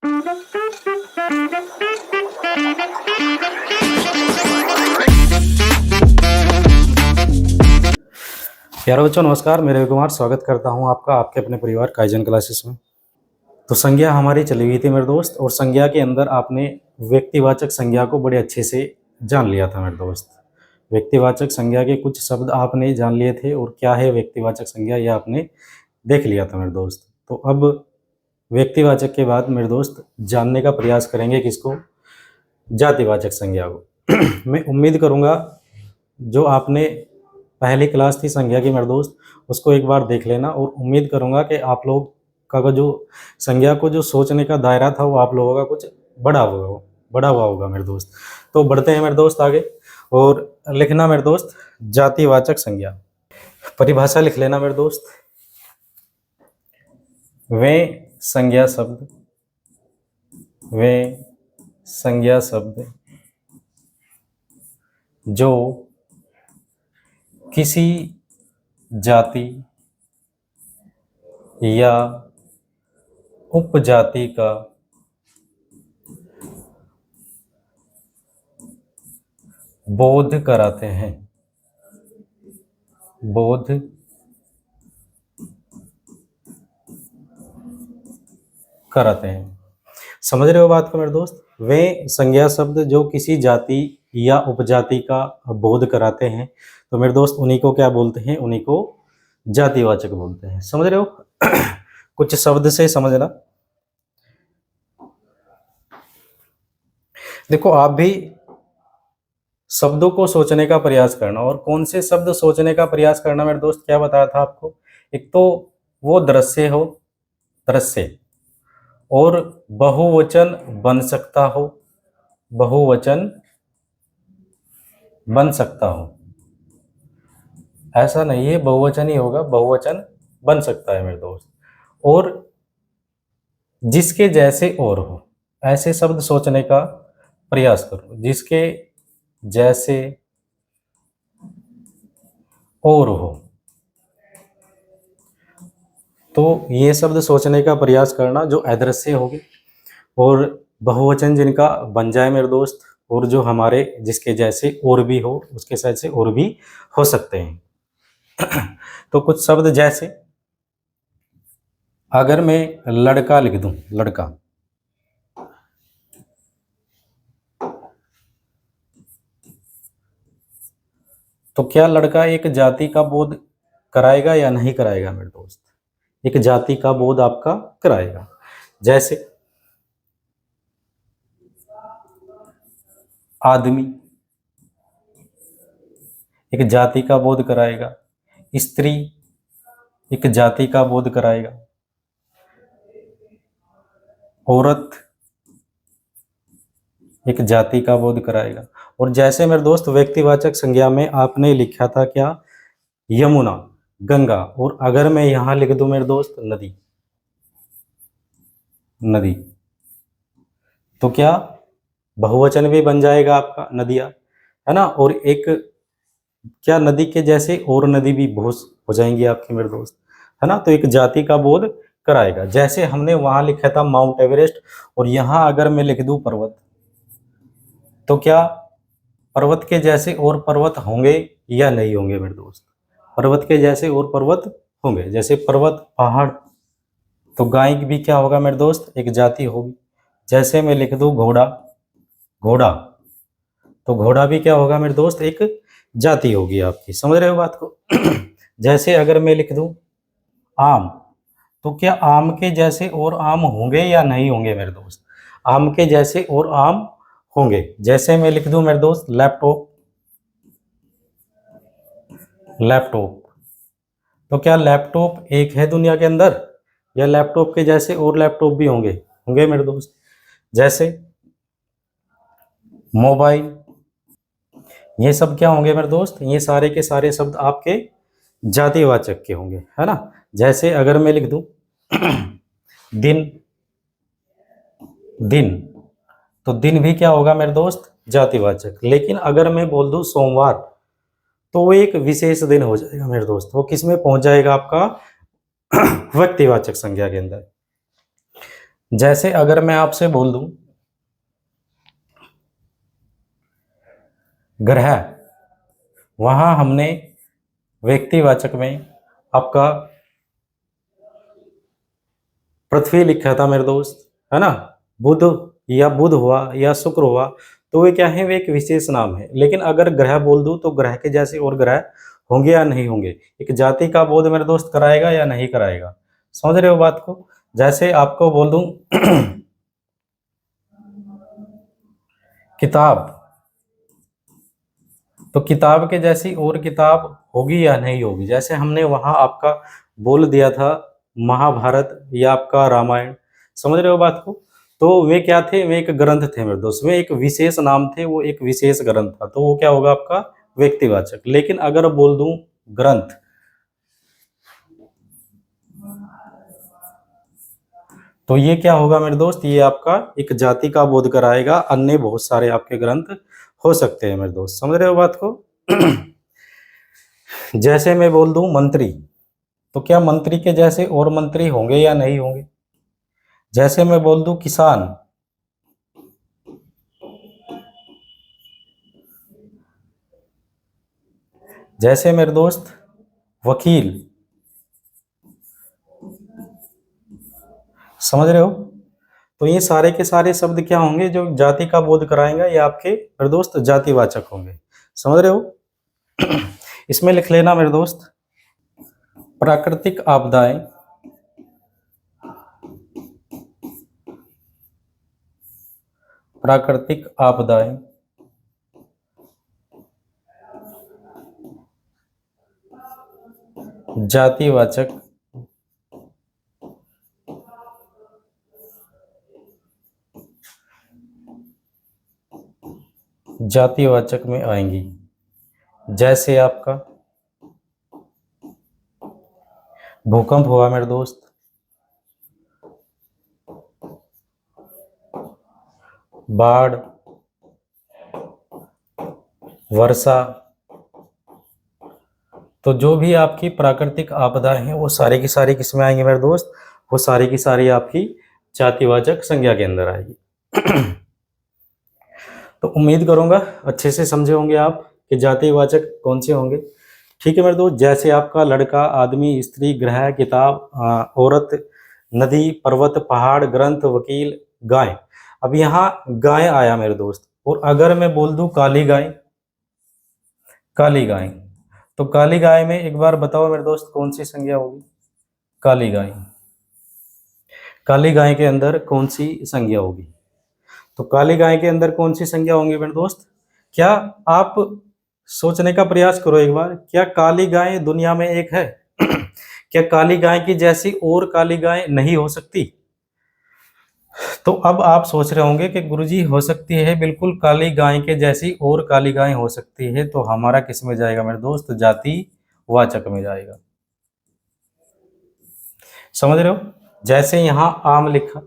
प्यारे बच्चों नमस्कार, मैं रवि कुमार स्वागत करता हूं आपका आपके अपने परिवार काइजन क्लासेस में। तो संज्ञा हमारी चली हुई थी मेरे दोस्त, और संज्ञा के अंदर आपने व्यक्तिवाचक संज्ञा को बड़े अच्छे से जान लिया था मेरे दोस्त। व्यक्तिवाचक संज्ञा के कुछ शब्द आपने जान लिए थे और क्या है व्यक्तिवाचक संज्ञा यह आपने देख लिया था मेरे दोस्त। तो अब व्यक्तिवाचक के बाद मेरे दोस्त जानने का प्रयास करेंगे किसको, जातिवाचक संज्ञा को। मैं उम्मीद करूँगा जो आपने पहली क्लास थी संज्ञा की मेरे दोस्त उसको एक बार देख लेना, और उम्मीद करूंगा कि आप लोग का जो संज्ञा को जो सोचने का दायरा था वो आप लोगों का कुछ बड़ा हुआ होगा मेरे दोस्त। तो बढ़ते हैं मेरे दोस्त आगे, और लिखना मेरे दोस्त जातिवाचक संज्ञा। परिभाषा लिख लेना मेरे दोस्त। वे संज्ञा शब्द जो किसी जाति या उपजाति का बोध कराते हैं। समझ रहे हो बात को मेरे दोस्त? वे संज्ञा शब्द जो किसी जाति या उपजाति का बोध कराते हैं, तो मेरे दोस्त उन्हीं को क्या बोलते हैं? उन्हीं को जातिवाचक बोलते हैं। समझ रहे हो? कुछ शब्द से समझना। देखो आप भी शब्दों को सोचने का प्रयास करना, और कौन से शब्द सोचने का प्रयास करना मेरे दोस्त? क्या बताया था आपको? एक तो वो दृश्य, और बहुवचन बन सकता हो। ऐसा नहीं है बहुवचन ही होगा, बहुवचन बन सकता है मेरे दोस्त। और जिसके जैसे और हो, ऐसे शब्द सोचने का प्रयास करो। जिसके जैसे और हो, तो ये शब्द सोचने का प्रयास करना जो अदृश्य होगी, और बहुवचन जिनका बन जाए मेरे दोस्त, और जो हमारे जिसके जैसे और भी हो, उसके जैसे और भी हो सकते हैं। तो कुछ शब्द जैसे, अगर मैं लड़का लिख दूं, लड़का, तो क्या लड़का एक जाति का बोध कराएगा या नहीं कराएगा मेरे दोस्त? एक जाति का बोध आपका कराएगा। जैसे आदमी एक जाति का बोध कराएगा, स्त्री एक जाति का बोध कराएगा, औरत एक जाति का बोध कराएगा। और जैसे मेरे दोस्त व्यक्तिवाचक संज्ञा में आपने लिखा था क्या? यमुना, गंगा, और अगर मैं यहां लिख दूं मेरे दोस्त नदी, तो क्या बहुवचन भी बन जाएगा आपका, नदियां, है ना? और एक क्या नदी के जैसे और नदी भी बहुत हो जाएंगी आपके मेरे दोस्त, है ना? तो एक जाति का बोध कराएगा। जैसे हमने वहां लिखा था माउंट एवरेस्ट, और यहां अगर मैं लिख दूं पर्वत, तो क्या पर्वत के जैसे और पर्वत होंगे या नहीं होंगे मेरे दोस्त? पर्वत के जैसे और पर्वत होंगे। जैसे पर्वत, पहाड़, तो गाय भी क्या होगा मेरे दोस्त? एक जाति होगी। जैसे मैं लिख दूं घोड़ा, तो घोड़ा भी क्या होगा मेरे दोस्त? एक जाति होगी आपकी। समझ रहे हो बात को? जैसे अगर मैं लिख दूं आम, तो क्या आम के जैसे और आम होंगे या नहीं होंगे मेरे दोस्त? आम के जैसे और आम होंगे। जैसे मैं लिख दूं मेरे दोस्त लैपटॉप, तो क्या लैपटॉप एक है दुनिया के अंदर, या लैपटॉप के जैसे और लैपटॉप भी होंगे मेरे दोस्त? जैसे मोबाइल, ये सब क्या होंगे मेरे दोस्त? ये सारे के सारे शब्द आपके जातिवाचक के होंगे, है ना? जैसे अगर मैं लिख दूं दिन, तो दिन भी क्या होगा मेरे दोस्त? जातिवाचक। लेकिन अगर मैं बोल दूं सोमवार, तो वो एक विशेष दिन हो जाएगा मेरे दोस्त। वो किस में पहुंच जाएगा? आपका व्यक्तिवाचक संज्ञा के अंदर। जैसे अगर मैं आपसे बोल दूं ग्रह, वहां हमने व्यक्तिवाचक में आपका पृथ्वी लिखा था मेरे दोस्त, है ना। बुध या बुध हुआ या शुक्र हुआ, तो वे क्या है, वे एक विशेष नाम है। लेकिन अगर ग्रह बोल दूं तो ग्रह के जैसे और ग्रह होंगे या नहीं होंगे, एक जाति का बोध मेरे दोस्त कराएगा या नहीं कराएगा। समझ रहे हो बात को। जैसे आपको बोल दूं किताब, तो किताब के जैसी और किताब होगी या नहीं होगी। जैसे हमने वहां आपका बोल दिया था महाभारत या आपका रामायण, समझ रहे हो बात को। तो वे क्या थे, वे एक ग्रंथ थे मेरे दोस्त, वे एक विशेष नाम थे, वो एक विशेष ग्रंथ था, तो वो क्या होगा आपका व्यक्तिवाचक। लेकिन अगर बोल दूं ग्रंथ, तो ये क्या होगा मेरे दोस्त, ये आपका एक जाति का बोध कराएगा। अन्य बहुत सारे आपके ग्रंथ हो सकते हैं मेरे दोस्त, समझ रहे हो बात को। जैसे मैं बोल दूं मंत्री, तो क्या मंत्री के जैसे और मंत्री होंगे या नहीं होंगे। जैसे मैं बोल दूं किसान, जैसे मेरे दोस्त वकील, समझ रहे हो। तो ये सारे के सारे शब्द क्या होंगे, जो जाति का बोध कराएंगे, ये आपके मेरे दोस्त जातिवाचक होंगे, समझ रहे हो। इसमें लिख लेना मेरे दोस्त, प्राकृतिक आपदाएं, प्राकृतिक आपदाएं जातिवाचक, जातिवाचक में आएंगी। जैसे आपका भूकंप हुआ मेरे दोस्त, बाढ़, वर्षा, तो जो भी आपकी प्राकृतिक आपदाएं हैं वो सारी की सारी किसमें आएंगे मेरे दोस्त, वो सारी की सारी आपकी जातिवाचक संज्ञा के अंदर आएगी। तो उम्मीद करूंगा अच्छे से समझे होंगे आप कि जातिवाचक कौन से होंगे। ठीक है मेरे दोस्त। जैसे आपका लड़का, आदमी, स्त्री, ग्रह, किताब, औरत, नदी, पर्वत, पहाड़, ग्रंथ, वकील, गाय। अब यहाँ गाय आया मेरे दोस्त, और अगर मैं बोल दूं काली गाय, काली गाय, तो काली गाय में एक बार बताओ मेरे दोस्त कौन सी संज्ञा होगी। काली गाय, काली गाय के अंदर कौन सी संज्ञा होगी। तो काली गाय के अंदर कौन सी संज्ञा होंगी मेरे दोस्त। क्या आप सोचने का प्रयास करो एक बार, क्या काली गाय दुनिया में एक है। क्या काली गाय की जैसी और काली गाय नहीं हो सकती। तो अब आप सोच रहे होंगे कि गुरुजी हो सकती है, बिल्कुल काली गाय के जैसी और काली गाय हो सकती है। तो हमारा किस में जाएगा मेरे दोस्त, जाति वाचक में जाएगा। समझ रहे हो। जैसे यहाँ आम लिखा,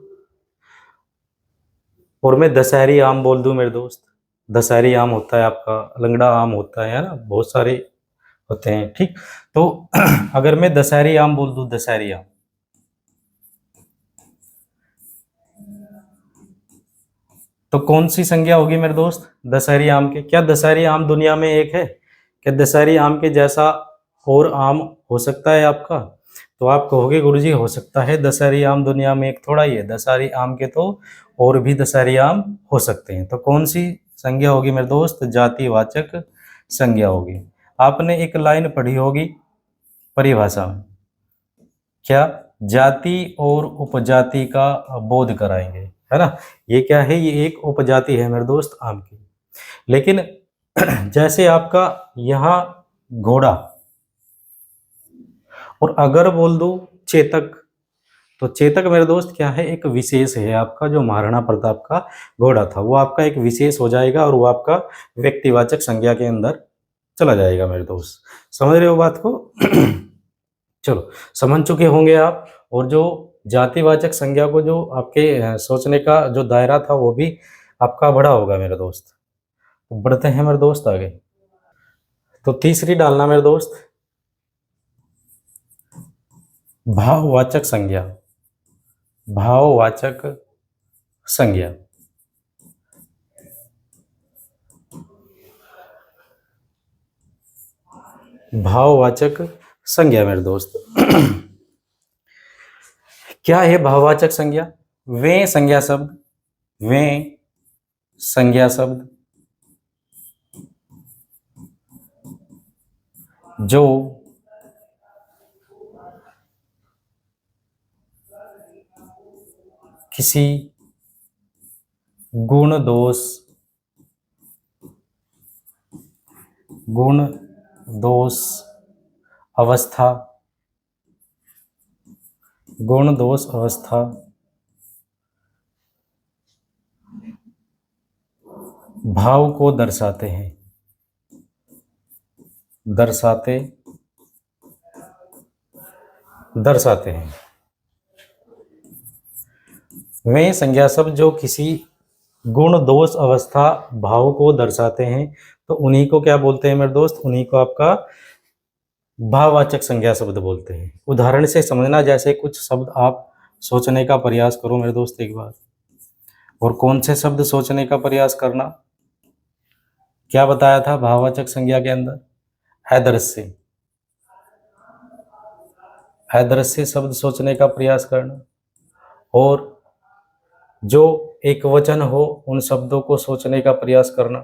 और मैं दशहरी आम बोल दूं मेरे दोस्त, दशहरी आम होता है आपका, लंगड़ा आम होता है ना, बहुत सारे होते हैं। ठीक, तो अगर मैं दशहरी आम बोल दूं, दशहरी आम, तो कौन सी संज्ञा होगी मेरे दोस्त दशहरी आम के। क्या दशहरी आम दुनिया में एक है। क्या दशहरी आम के जैसा और आम हो सकता है आपका। तो आप कहोगे गुरुजी हो सकता है, दशहरी आम दुनिया में एक थोड़ा ही है, दशहरी आम के तो और भी दशहरी आम हो सकते हैं। तो कौन सी संज्ञा होगी मेरे दोस्त, जातिवाचक संज्ञा होगी। आपने एक लाइन पढ़ी होगी परिभाषा में, क्या जाति और उपजाति का बोध कराएंगे, है ना। ये क्या है, ये एक उपजाति है मेरे दोस्त आम की। लेकिन जैसे आपका यहाँ घोड़ा, और अगर बोल दो चेतक, तो चेतक मेरे दोस्त क्या है, एक विशेष है आपका। जो महाराणा प्रताप का घोड़ा था वो आपका एक विशेष हो जाएगा, और वो आपका व्यक्तिवाचक संज्ञा के अंदर चला जाएगा मेरे दोस्त। समझ रहे हो बात को। चलो, समझ चुके होंगे आप। और जो जातिवाचक संज्ञा को जो आपके सोचने का जो दायरा था वो भी आपका बड़ा होगा मेरे दोस्त। तो बढ़ते हैं मेरे दोस्त आगे। तो तीसरी डालना मेरे दोस्त, भाववाचक संज्ञा। भाववाचक संज्ञा। भाववाचक संज्ञा मेरे दोस्त। क्या है भाववाचक संज्ञा? वे संज्ञा शब्द, वे संज्ञा शब्द जो किसी गुण दोष अवस्था भाव को दर्शाते हैं, दर्शाते हैं। वे संज्ञा शब्द जो किसी गुण दोष अवस्था भाव को दर्शाते हैं, तो उन्हीं को क्या बोलते हैं मेरे दोस्त? उन्हीं को आपका भाववाचक संज्ञा शब्द बोलते हैं। उदाहरण से समझना, जैसे कुछ शब्द आप सोचने का प्रयास करो मेरे दोस्त एक बार। और कौन से शब्द सोचने का प्रयास करना? क्या बताया था भाववाचक संज्ञा के अंदर? अदृश्य, अदृश्य शब्द सोचने का प्रयास करना। और जो एक वचन हो उन शब्दों को सोचने का प्रयास करना,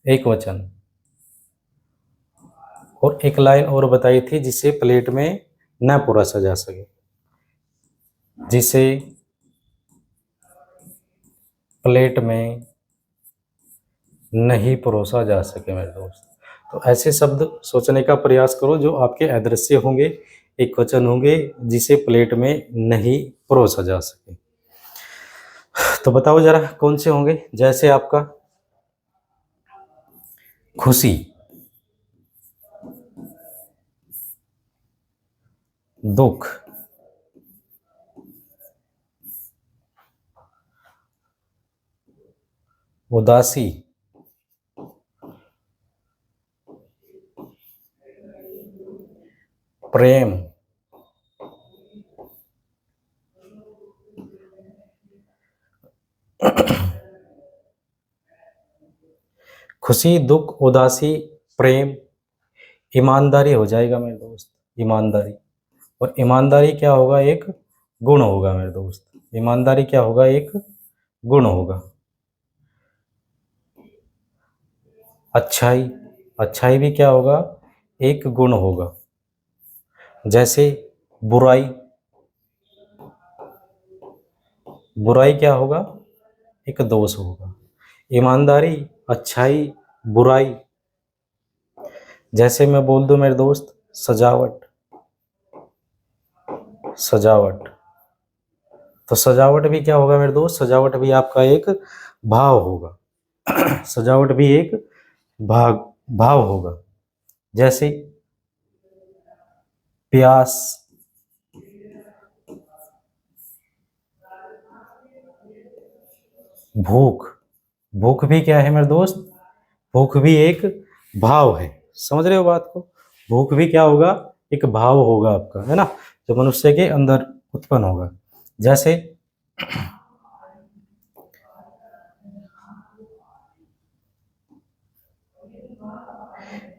एक वचन। और एक लाइन और बताई थी, जिसे प्लेट में न परोसा जा सके, जिसे प्लेट में नहीं परोसा जा सके मेरे दोस्त। तो ऐसे शब्द सोचने का प्रयास करो जो आपके अदृश्य होंगे, एक वचन होंगे, जिसे प्लेट में नहीं परोसा जा सके। तो बताओ जरा कौन से होंगे? जैसे आपका खुशी, दुख, उदासी, प्रेम, खुशी, दुख, उदासी, प्रेम, ईमानदारी हो जाएगा मेरे दोस्त, ईमानदारी। और ईमानदारी क्या होगा? एक गुण होगा मेरे दोस्त। ईमानदारी क्या होगा? एक गुण होगा। अच्छाई, अच्छाई भी क्या होगा? एक गुण होगा। जैसे बुराई, बुराई क्या होगा? एक दोष होगा। ईमानदारी, अच्छाई, बुराई। जैसे मैं बोल दूं मेरे दोस्त सजावट, सजावट। तो सजावट भी क्या होगा मेरे दोस्त? सजावट भी आपका एक भाव होगा। सजावट भी एक भाव होगा। जैसे प्यास, भूख, भूख भी क्या है मेरे दोस्त? भूख भी एक भाव है। समझ रहे हो बात को? भूख भी क्या होगा? एक भाव होगा आपका, है ना, जो मनुष्य के अंदर उत्पन्न होगा। जैसे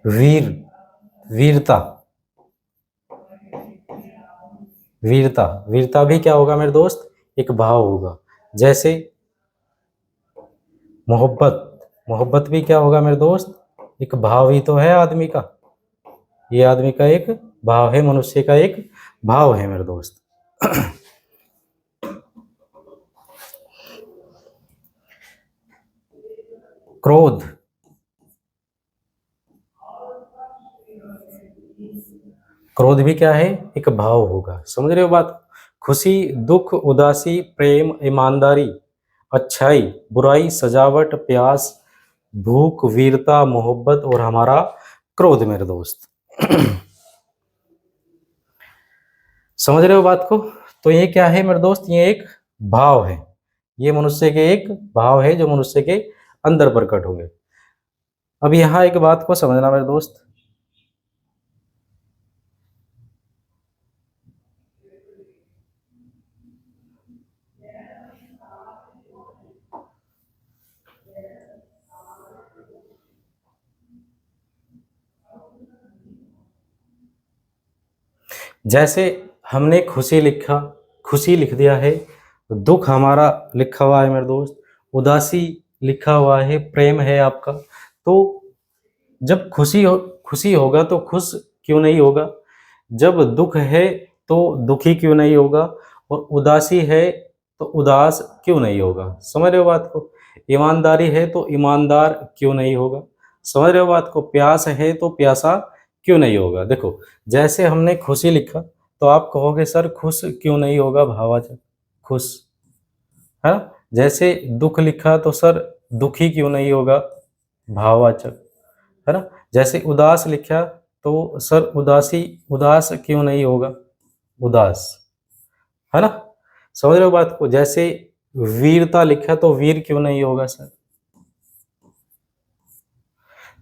वीर, वीरता, वीरता, वीरता भी क्या होगा मेरे दोस्त? एक भाव होगा। जैसे मोहब्बत, मोहब्बत भी क्या होगा मेरे दोस्त? एक भाव ही तो है आदमी का। ये आदमी का एक भाव है, मनुष्य का एक भाव है मेरे दोस्त। क्रोध, क्रोध भी क्या है? एक भाव होगा। समझ रहे हो बात? खुशी, दुख, उदासी, प्रेम, ईमानदारी, अच्छाई, बुराई, सजावट, प्यास, भूख, वीरता, मोहब्बत और हमारा क्रोध मेरे दोस्त। समझ रहे हो बात को? तो ये क्या है मेरे दोस्त? ये एक भाव है। ये मनुष्य के एक भाव है जो मनुष्य के अंदर प्रकट होंगे। अब यहाँ एक बात को समझना मेरे दोस्त, जैसे हमने खुशी लिखा, खुशी लिख दिया है, दुख हमारा लिखा हुआ है मेरे दोस्त, उदासी लिखा हुआ है, प्रेम है आपका। तो जब खुशी होगा तो खुश क्यों नहीं होगा, जब दुख है तो दुखी क्यों नहीं होगा, और उदासी है तो उदास क्यों नहीं होगा। समझ रहे हो बात को। ईमानदारी है तो ईमानदार क्यों नहीं होगा। समझ रहे हो बात को। प्यास है तो प्यासा क्यों नहीं होगा। देखो, जैसे हमने खुशी लिखा तो आप कहोगे सर खुश क्यों नहीं होगा, भाववाचक खुश, है ना। जैसे दुख लिखा तो सर दुखी क्यों नहीं होगा, भाववाचक, है ना। जैसे उदास लिखा तो सर उदास क्यों नहीं होगा, उदास, है ना। समझ रहे हो बात को। जैसे वीरता लिखा तो वीर क्यों नहीं होगा सर।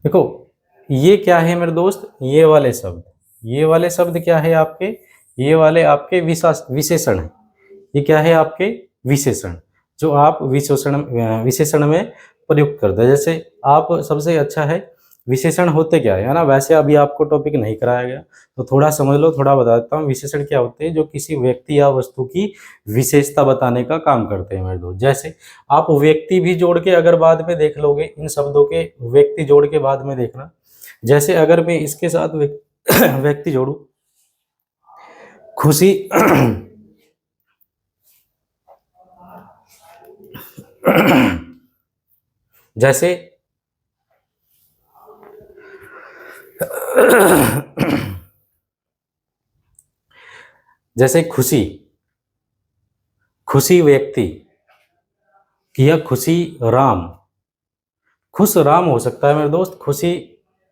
देखो, ये क्या है मेरे दोस्त, ये वाले शब्द क्या है आपके, ये वाले आपके विशेषण है। ये क्या है आपके विशेषण, जो आप विशेषण में प्रयुक्त करते हैं। जैसे आप सबसे अच्छा है विशेषण होते क्या है ना। वैसे अभी आपको टॉपिक नहीं कराया गया तो थोड़ा समझ लो, थोड़ा बता देता हूँ। विशेषण क्या होते हैं, जो किसी व्यक्ति या वस्तु की विशेषता बताने का काम करते हैं मेरे दोस्त। जैसे आप व्यक्ति भी जोड़ के अगर बाद में देख लोगे, इन शब्दों के व्यक्ति जोड़ के बाद में देखना। जैसे अगर मैं इसके साथ व्यक्ति जोड़ू, खुशी जैसे जैसे खुशी, खुशी व्यक्ति या खुशी राम, खुश राम हो सकता है मेरे दोस्त, खुशी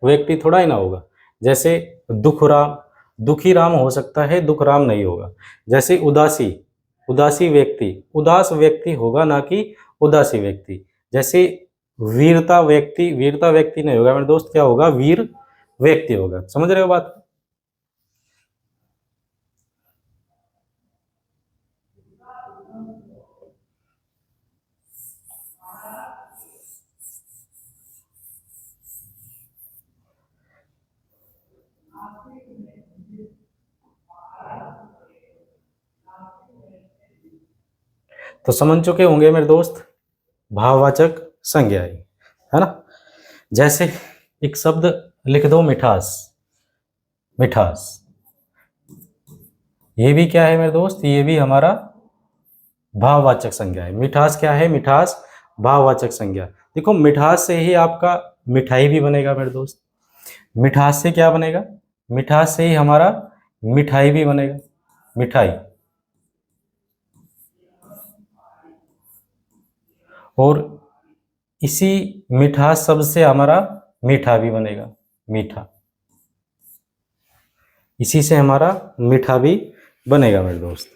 व्यक्ति थोड़ा ही ना होगा। जैसे दुख राम, दुखी राम हो सकता है, दुख राम नहीं होगा। जैसे उदासी, उदासी व्यक्ति, उदास व्यक्ति होगा ना कि उदासी व्यक्ति। जैसे वीरता व्यक्ति, वीरता व्यक्ति नहीं होगा मेरे दोस्त, क्या होगा, वीर व्यक्ति होगा। समझ रहे हो बात। तो समझ चुके होंगे मेरे दोस्त, भाववाचक संज्ञाएं, है ना। जैसे एक शब्द लिख दो, मिठास, मिठास, ये भी क्या है मेरे दोस्त, ये भी हमारा भाववाचक संज्ञा है। मिठास क्या है, मिठास भाववाचक संज्ञा। देखो, मिठास से ही आपका मिठाई भी बनेगा मेरे दोस्त। मिठास से क्या बनेगा, मिठास से ही हमारा मिठाई भी बनेगा, मिठाई। और इसी मिठास शब्द से हमारा मीठा भी बनेगा, मीठा। इसी से हमारा मीठा भी बनेगा मेरे दोस्त।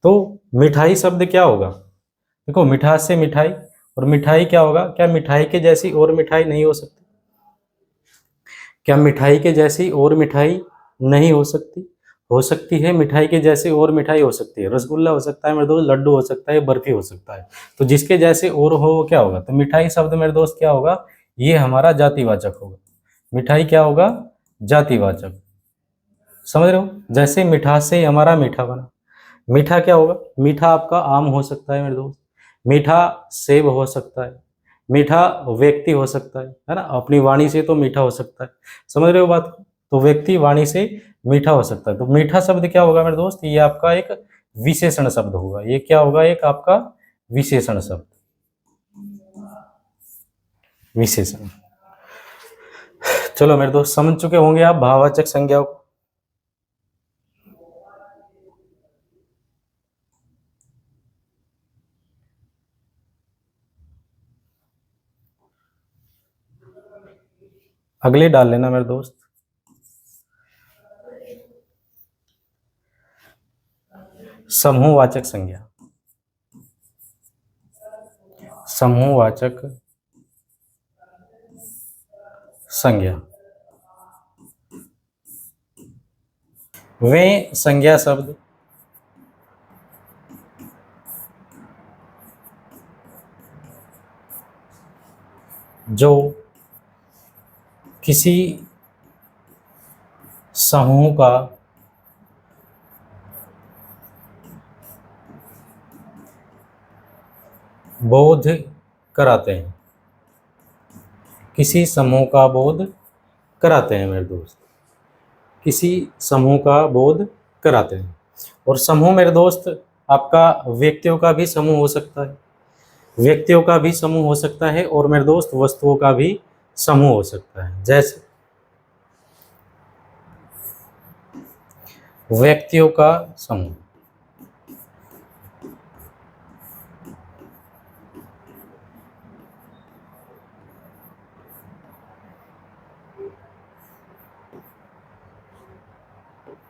तो मिठाई शब्द क्या होगा, देखो, मिठास से मिठाई, और मिठाई क्या होगा, क्या मिठाई के जैसी और मिठाई नहीं हो सकती, क्या मिठाई के जैसी और मिठाई नहीं हो सकती, हो सकती है। मिठाई के जैसी और मिठाई हो सकती है, रसगुल्ला हो सकता है मेरे दोस्त, लड्डू हो सकता है, बर्फी हो सकता है। तो जिसके जैसे और हो वो क्या होगा, तो मिठाई शब्द मेरे दोस्त क्या होगा, ये हमारा जातिवाचक होगा। मिठाई क्या होगा, जातिवाचक। समझ रहे हो। जैसे मिठास से हमारा मीठा बना, मीठा क्या होगा, मीठा आपका आम हो सकता है मेरे दोस्त, मीठा सेब हो सकता है, मीठा व्यक्ति हो सकता है ना। अपनी वाणी से तो मीठा हो सकता है। समझ रहे हो बात को। तो व्यक्ति वाणी से मीठा हो सकता है। तो मीठा शब्द क्या होगा मेरे दोस्त, ये आपका एक विशेषण शब्द होगा। ये क्या होगा, एक आपका विशेषण शब्द, विशेषण। चलो मेरे दोस्त, समझ चुके होंगे आप भाववाचक संज्ञाओं को। अगले डाल लेना मेरे दोस्त, समूहवाचक संज्ञा, समूहवाचक संज्ञा। वे संज्ञा शब्द जो किसी समूह का बोध कराते हैं, किसी समूह का बोध कराते हैं मेरे दोस्त, किसी समूह का बोध कराते हैं। और समूह मेरे दोस्त आपका व्यक्तियों का भी समूह हो सकता है, व्यक्तियों का भी समूह हो सकता है, और मेरे दोस्त वस्तुओं का भी समूह हो सकता है। जैसे व्यक्तियों का समूह,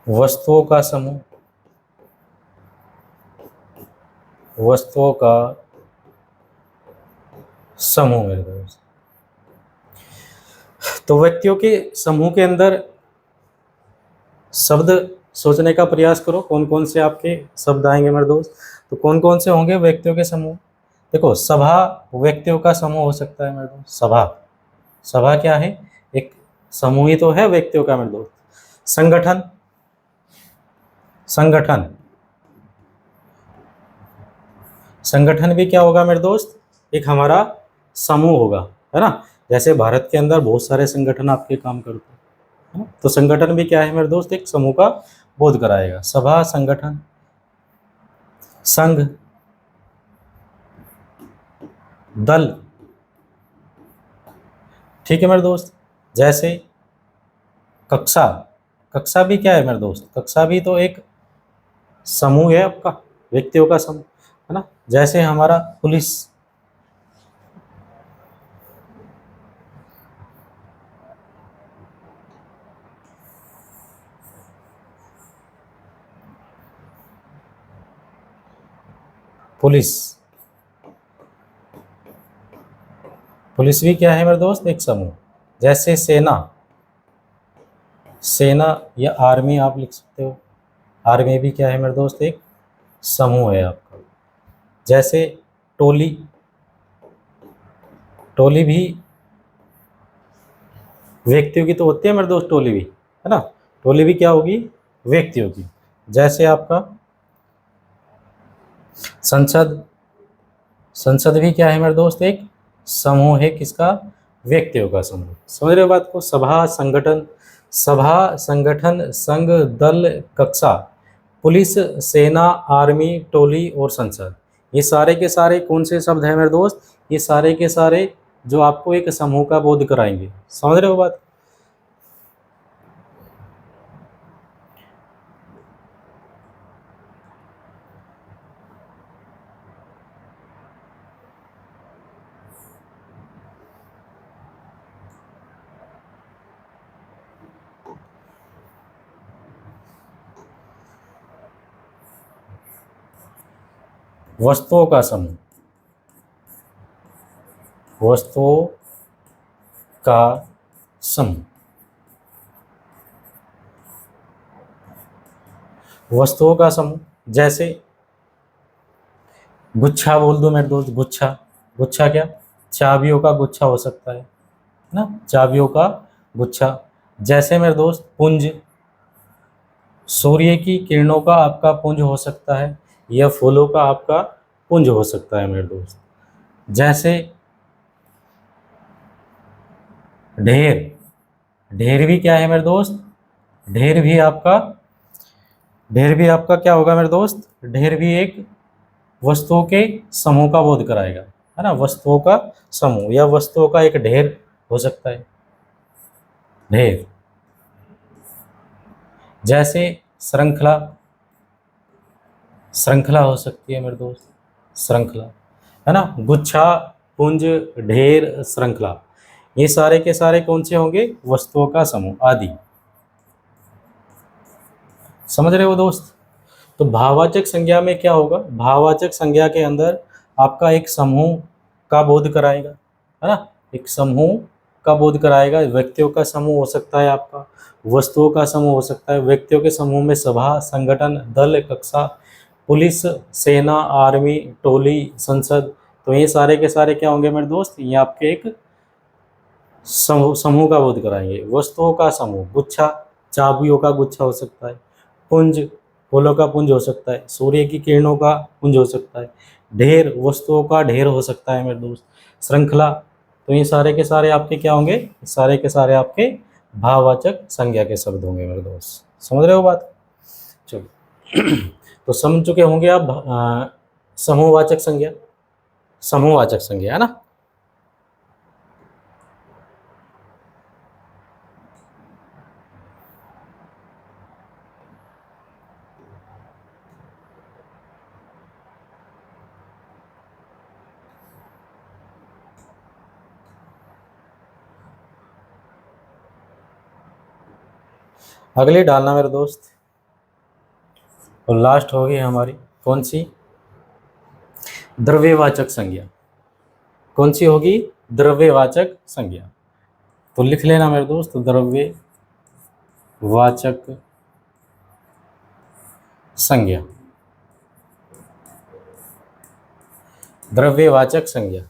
वस्तुओं का समूह, वस्तुओं का समूह मेरे दोस्त। तो व्यक्तियों के समूह के अंदर शब्द सोचने का प्रयास करो, कौन कौन से आपके शब्द आएंगे मेरे दोस्त। तो कौन कौन से होंगे व्यक्तियों के समूह। देखो, सभा व्यक्तियों का समूह हो सकता है मेरे दोस्त। सभा, सभा क्या है, एक समूह ही तो है व्यक्तियों का मेरे दोस्त। संगठन, संगठन, संगठन भी क्या होगा मेरे दोस्त, एक हमारा समूह होगा, है ना। जैसे भारत के अंदर बहुत सारे संगठन आपके काम करते हैं, है ना? तो संगठन भी क्या है मेरे दोस्त, एक समूह का बोध कराएगा। सभा, संगठन, संघ, दल, ठीक है मेरे दोस्त। जैसे कक्षा, कक्षा भी क्या है मेरे दोस्त, कक्षा भी तो एक समूह है आपका, व्यक्तियों का समूह, है ना। जैसे हमारा पुलिस, पुलिस, पुलिस भी क्या है मेरे दोस्त, एक समूह। जैसे सेना, सेना या आर्मी आप लिख सकते हो, आर्मी भी क्या है मेरे दोस्त, एक समूह है आपका। जैसे टोली, टोली भी व्यक्तियों की तो होती है मेरे दोस्त, टोली भी, है ना। टोली भी क्या होगी, व्यक्तियों की। जैसे आपका संसद, संसद भी क्या है मेरे दोस्त, एक समूह है, किसका, व्यक्तियों का समूह। समझ रहे हो बात को। सभा, संगठन, सभा, संगठन, संघ, दल, कक्षा, पुलिस, सेना, आर्मी, टोली और संसद, ये सारे के सारे कौन से शब्द हैं मेरे दोस्त, ये सारे के सारे जो आपको एक समूह का बोध कराएंगे। समझ रहे हो बात। वस्तुओं का समूह, वस्तुओं का समूह, वस्तुओं का समूह। जैसे गुच्छा बोल दो मेरे दोस्त, गुच्छा, गुच्छा क्या, चाबियों का गुच्छा हो सकता है ना, चाबियों का गुच्छा। जैसे मेरे दोस्त पुंज, सूर्य की किरणों का आपका पुंज हो सकता है, या फूलों का आपका पुंज हो सकता है मेरे दोस्त। जैसे ढेर, ढेर भी क्या है मेरे दोस्त, ढेर भी आपका, ढेर भी आपका क्या होगा मेरे दोस्त, ढेर भी एक वस्तुओं के समूह का बोध कराएगा, है ना। वस्तुओं का समूह या वस्तुओं का एक ढेर हो सकता है, ढेर। जैसे श्रृंखला, श्रृंखला हो सकती है मेरे दोस्त, श्रृंखला, है ना। गुच्छा, पुंज, ढेर, श्रृंखला, ये सारे के सारे कौन से होंगे, वस्तुओं का समूह आदि। समझ रहे हो दोस्त। तो भाववाचक संज्ञा में क्या होगा, भाववाचक संज्ञा के अंदर आपका एक समूह का बोध कराएगा, है ना। एक समूह का बोध कराएगा। व्यक्तियों का समूह हो सकता है आपका, वस्तुओं का समूह हो सकता है। व्यक्तियों के समूह में सभा, संगठन, दल, कक्षा, पुलिस, सेना, आर्मी, टोली, संसद, तो ये सारे के सारे क्या होंगे मेरे दोस्त, ये आपके एक समूह, समूह का बोध कराएंगे। वस्तुओं का समूह, गुच्छा, चाबियों का गुच्छा हो सकता है। पुंज, फूलों का पुंज हो सकता है। सूर्य की किरणों का पुंज हो सकता है। ढेर, वस्तुओं का ढेर हो सकता है मेरे दोस्त। श्रृंखला, तो ये सारे के सारे आपके क्या होंगे, सारे के सारे आपके भाववाचक संज्ञा के शब्द होंगे मेरे दोस्त। समझ रहे हो बात? चलो तो समझ चुके होंगे आप समूहवाचक संज्ञा, समूहवाचक संज्ञा है ना। अगली डालना मेरे दोस्त, और लास्ट होगी हमारी कौन सी, द्रव्यवाचक संज्ञा। कौन सी होगी, द्रव्यवाचक संज्ञा। तो लिख लेना मेरे दोस्त, द्रव्यवाचक संज्ञा, द्रव्यवाचक संज्ञा।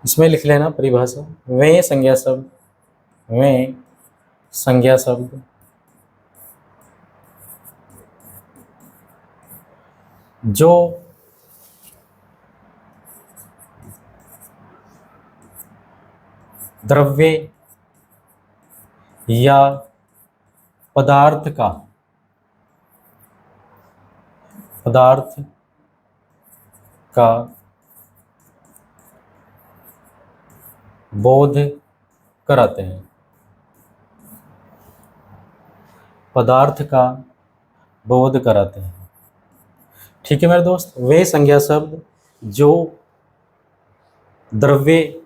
इसमें लिख लेना परिभाषा, वे संज्ञा शब्द, वे संज्ञा शब्द जो द्रव्य या पदार्थ का बोध कराते हैं, पदार्थ का बोध कराते हैं। ठीक है मेरे दोस्त, वे संज्ञा शब्द जो द्रव्य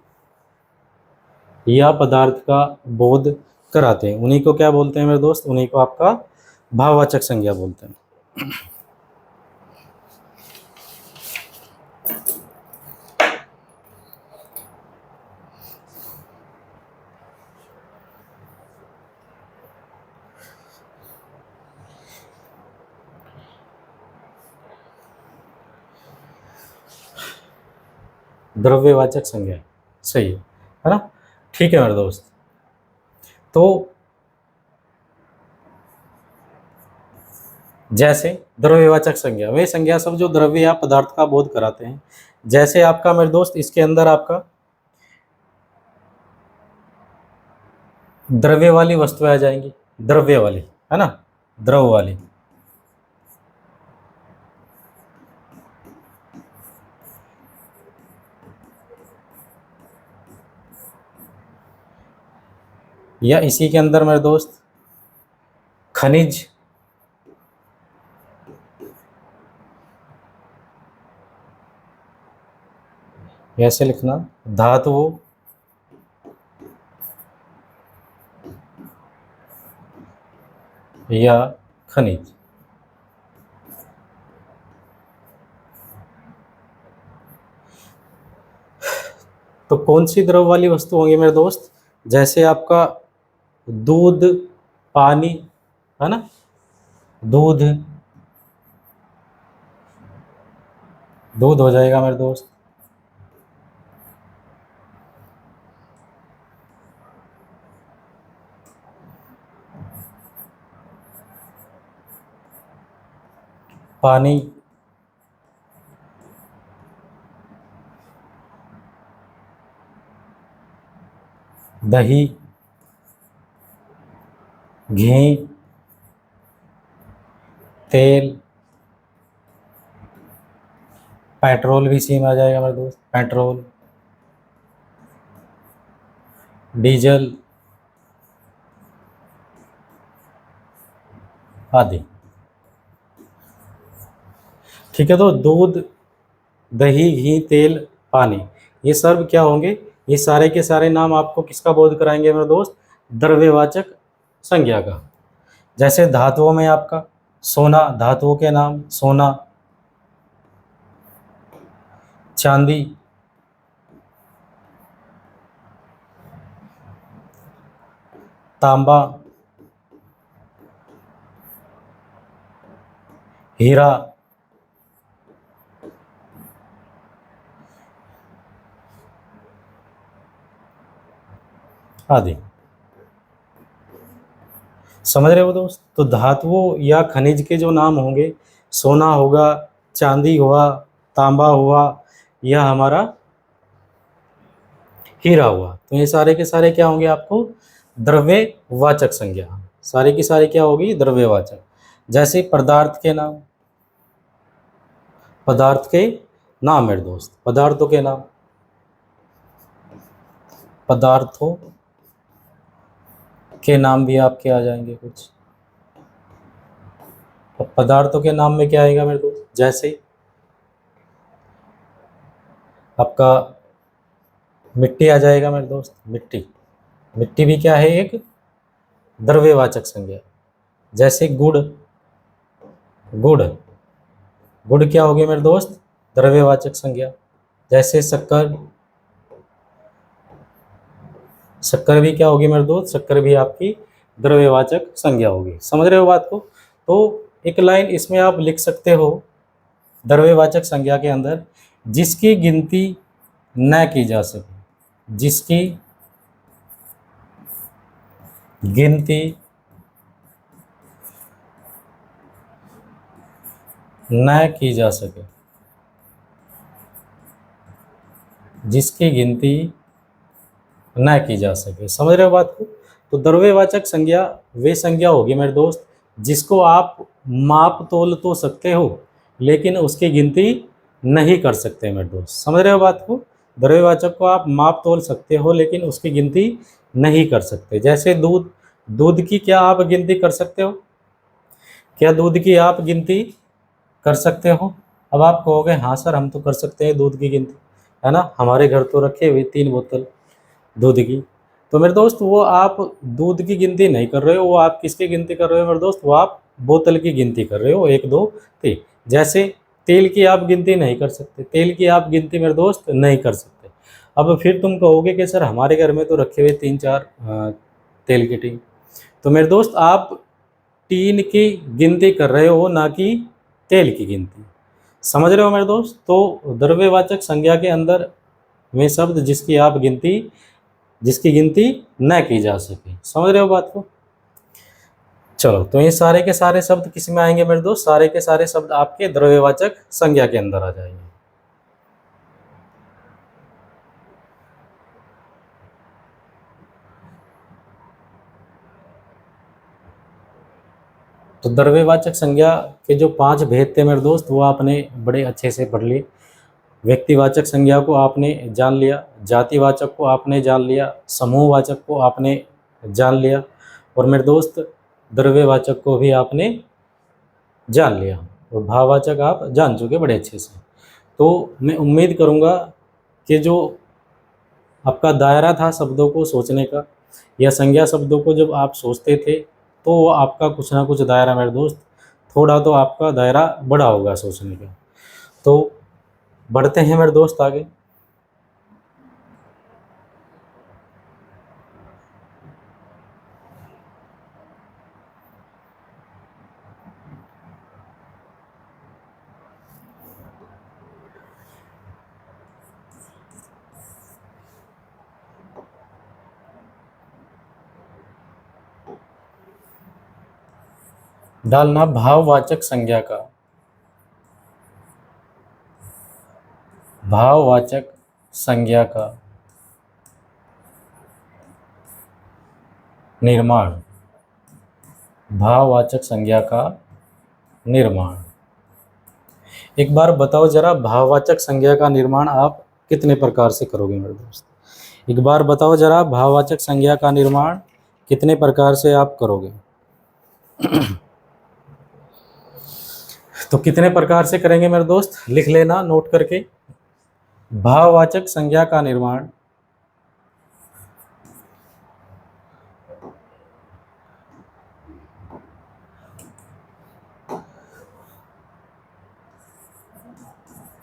या पदार्थ का बोध कराते हैं, उन्हीं को क्या बोलते हैं मेरे दोस्त, उन्हीं को आपका भाववाचक संज्ञा बोलते हैं। द्रव्यवाचक संज्ञा, सही है ना। ठीक है मेरे दोस्त, तो जैसे द्रव्यवाचक संज्ञा, वे संज्ञा सब जो द्रव्य या पदार्थ का बोध कराते हैं। जैसे आपका मेरे दोस्त इसके अंदर आपका द्रव्य वाली वस्तुएं आ जाएंगी, द्रव्य वाली है ना, द्रव वाली। या इसी के अंदर मेरे दोस्त खनिज, ऐसे लिखना, धातुओं या खनिज। तो कौन सी द्रव वाली वस्तु होंगी मेरे दोस्त, जैसे आपका दूध, पानी है ना, दूध, दूध हो जाएगा मेरे दोस्त, पानी, दही, घी, तेल, पेट्रोल भी इसी में आ जाएगा मेरे दोस्त, पेट्रोल, डीजल आदि। ठीक है, तो दूध, दही, घी, तेल, पानी, ये सब क्या होंगे, ये सारे के सारे नाम आपको किसका बोध कराएंगे मेरे दोस्त, द्रव्यवाचक संज्ञा का। जैसे धातुओं में आपका सोना, धातुओं के नाम सोना, चांदी, तांबा, हीरा आदि। समझ रहे हो दोस्त? तो धातुओं या खनिज के जो नाम होंगे सोना होगा, चांदी हुआ, तांबा हुआ, यह हमारा हीरा हुआ। तो ये सारे के सारे क्या होंगे आपको? द्रव्यवाचक संज्ञा। सारे की सारी क्या होगी? द्रव्यवाचक। जैसे पदार्थ के नाम, पदार्थ के नाम मेरे दोस्त, पदार्थों के नाम, पदार्थों के नाम भी आपके आ जाएंगे कुछ। तो पदार्थों के नाम में क्या आएगा मेरे दोस्त? जैसे आपका मिट्टी आ जाएगा मेरे दोस्त, मिट्टी। मिट्टी भी क्या है? एक द्रव्यवाचक संज्ञा। जैसे गुड़, गुड़, गुड़ क्या होगी मेरे दोस्त? द्रव्यवाचक संज्ञा। जैसे शक्कर, शक्कर भी क्या होगी मेरे दोस्त? शक्कर भी आपकी द्रव्यवाचक संज्ञा होगी। समझ रहे हो बात को? तो एक लाइन इसमें आप लिख सकते हो द्रव्यवाचक संज्ञा के अंदर, जिसकी गिनती न की जा सके, जिसकी गिनती न की जा सके, जिसकी गिनती न की जा सके। समझ रहे हो बात को? तो द्रव्यवाचक संज्ञा वे संज्ञा होगी मेरे दोस्त जिसको आप माप तोल तो सकते हो, लेकिन उसकी गिनती नहीं कर सकते मेरे दोस्त। समझ रहे हो बात को? द्रव्यवाचक को आप माप तोल सकते हो, लेकिन उसकी गिनती नहीं कर सकते। जैसे दूध, दूध की क्या आप गिनती कर सकते हो? क्या दूध की आप गिनती कर सकते हो? अब आप कहोगे हाँ सर हम तो कर सकते हैं दूध की गिनती, है ना, हमारे घर तो रखे हुए 3 बोतल दूध की। तो मेरे दोस्त वो आप दूध की गिनती नहीं कर रहे हो, वो आप किसकी गिनती कर रहे हो मेरे दोस्त? वो आप बोतल की गिनती कर रहे हो, 1 2 3। जैसे तेल की आप गिनती नहीं कर सकते, तेल की आप गिनती मेरे दोस्त नहीं कर सकते। अब फिर तुम कहोगे कि सर हमारे घर में तो रखे हुए 3 4 तेल की टीन। तो मेरे दोस्त आप टीन की गिनती कर रहे हो, ना कि तेल की गिनती। समझ रहे हो मेरे दोस्त? तो द्रव्यवाचक संज्ञा के अंदर वे शब्द जिसकी गिनती न की जा सके। समझ रहे हो बात को? चलो, तो ये सारे के सारे शब्द किस में आएंगे मेरे दोस्त? सारे के सारे शब्द आपके द्रव्यवाचक संज्ञा के अंदर आ जाएंगे। तो द्रव्यवाचक संज्ञा के जो 5 भेद थे मेरे दोस्त, वो आपने बड़े अच्छे से पढ़ लिए। व्यक्तिवाचक संज्ञा को आपने जान लिया, जातिवाचक को आपने जान लिया, समूहवाचक को आपने जान लिया, और मेरे दोस्त द्रव्यवाचक को भी आपने जान लिया, और भाववाचक आप जान चुके बड़े अच्छे से। तो मैं उम्मीद करूँगा कि जो आपका दायरा था शब्दों को सोचने का, या संज्ञा शब्दों को जब आप सोचते थे, तो वो आपका कुछ ना कुछ दायरा मेरे दोस्त, थोड़ा तो आपका दायरा बड़ा होगा सोचने का। तो बढ़ते हैं मेरे दोस्त आगे। डालना भाववाचक संज्ञा का, भाववाचक संज्ञा का निर्माण, भाववाचक संज्ञा का निर्माण। एक बार बताओ जरा, भाववाचक संज्ञा का निर्माण आप कितने प्रकार से करोगे मेरे दोस्त? एक बार बताओ जरा, भाववाचक संज्ञा का निर्माण कितने प्रकार से आप करोगे? तो कितने प्रकार से करेंगे मेरे दोस्त? लिख लेना नोट करके। भाववाचक संज्ञा का निर्माण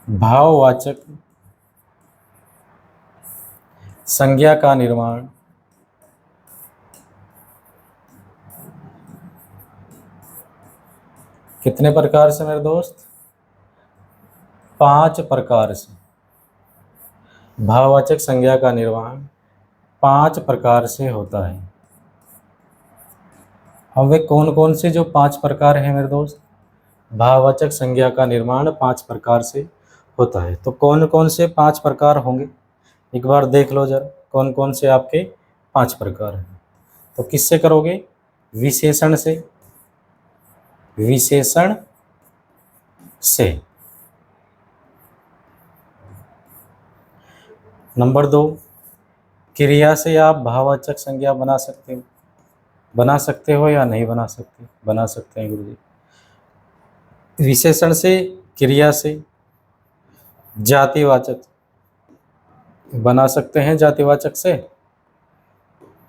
भाववाचक संज्ञा का निर्माण कितने प्रकार से मेरे दोस्त? 5 प्रकार से। भाववाचक संज्ञा का निर्माण 5 प्रकार से होता है। अब वे कौन कौन से जो 5 प्रकार हैं मेरे दोस्त? भाववाचक संज्ञा का निर्माण 5 प्रकार से होता है। तो कौन कौन से 5 प्रकार होंगे, एक बार देख लो जरा, कौन कौन से आपके 5 प्रकार हैं। तो किससे करोगे? विशेषण से, विशेषण से। नंबर 2, क्रिया से आप भाववाचक संज्ञा बना सकते हो। बना सकते हो या नहीं बना सकते? बना सकते हैं गुरुजी। विशेषण से, क्रिया से, जातिवाचक बना सकते हैं। जातिवाचक से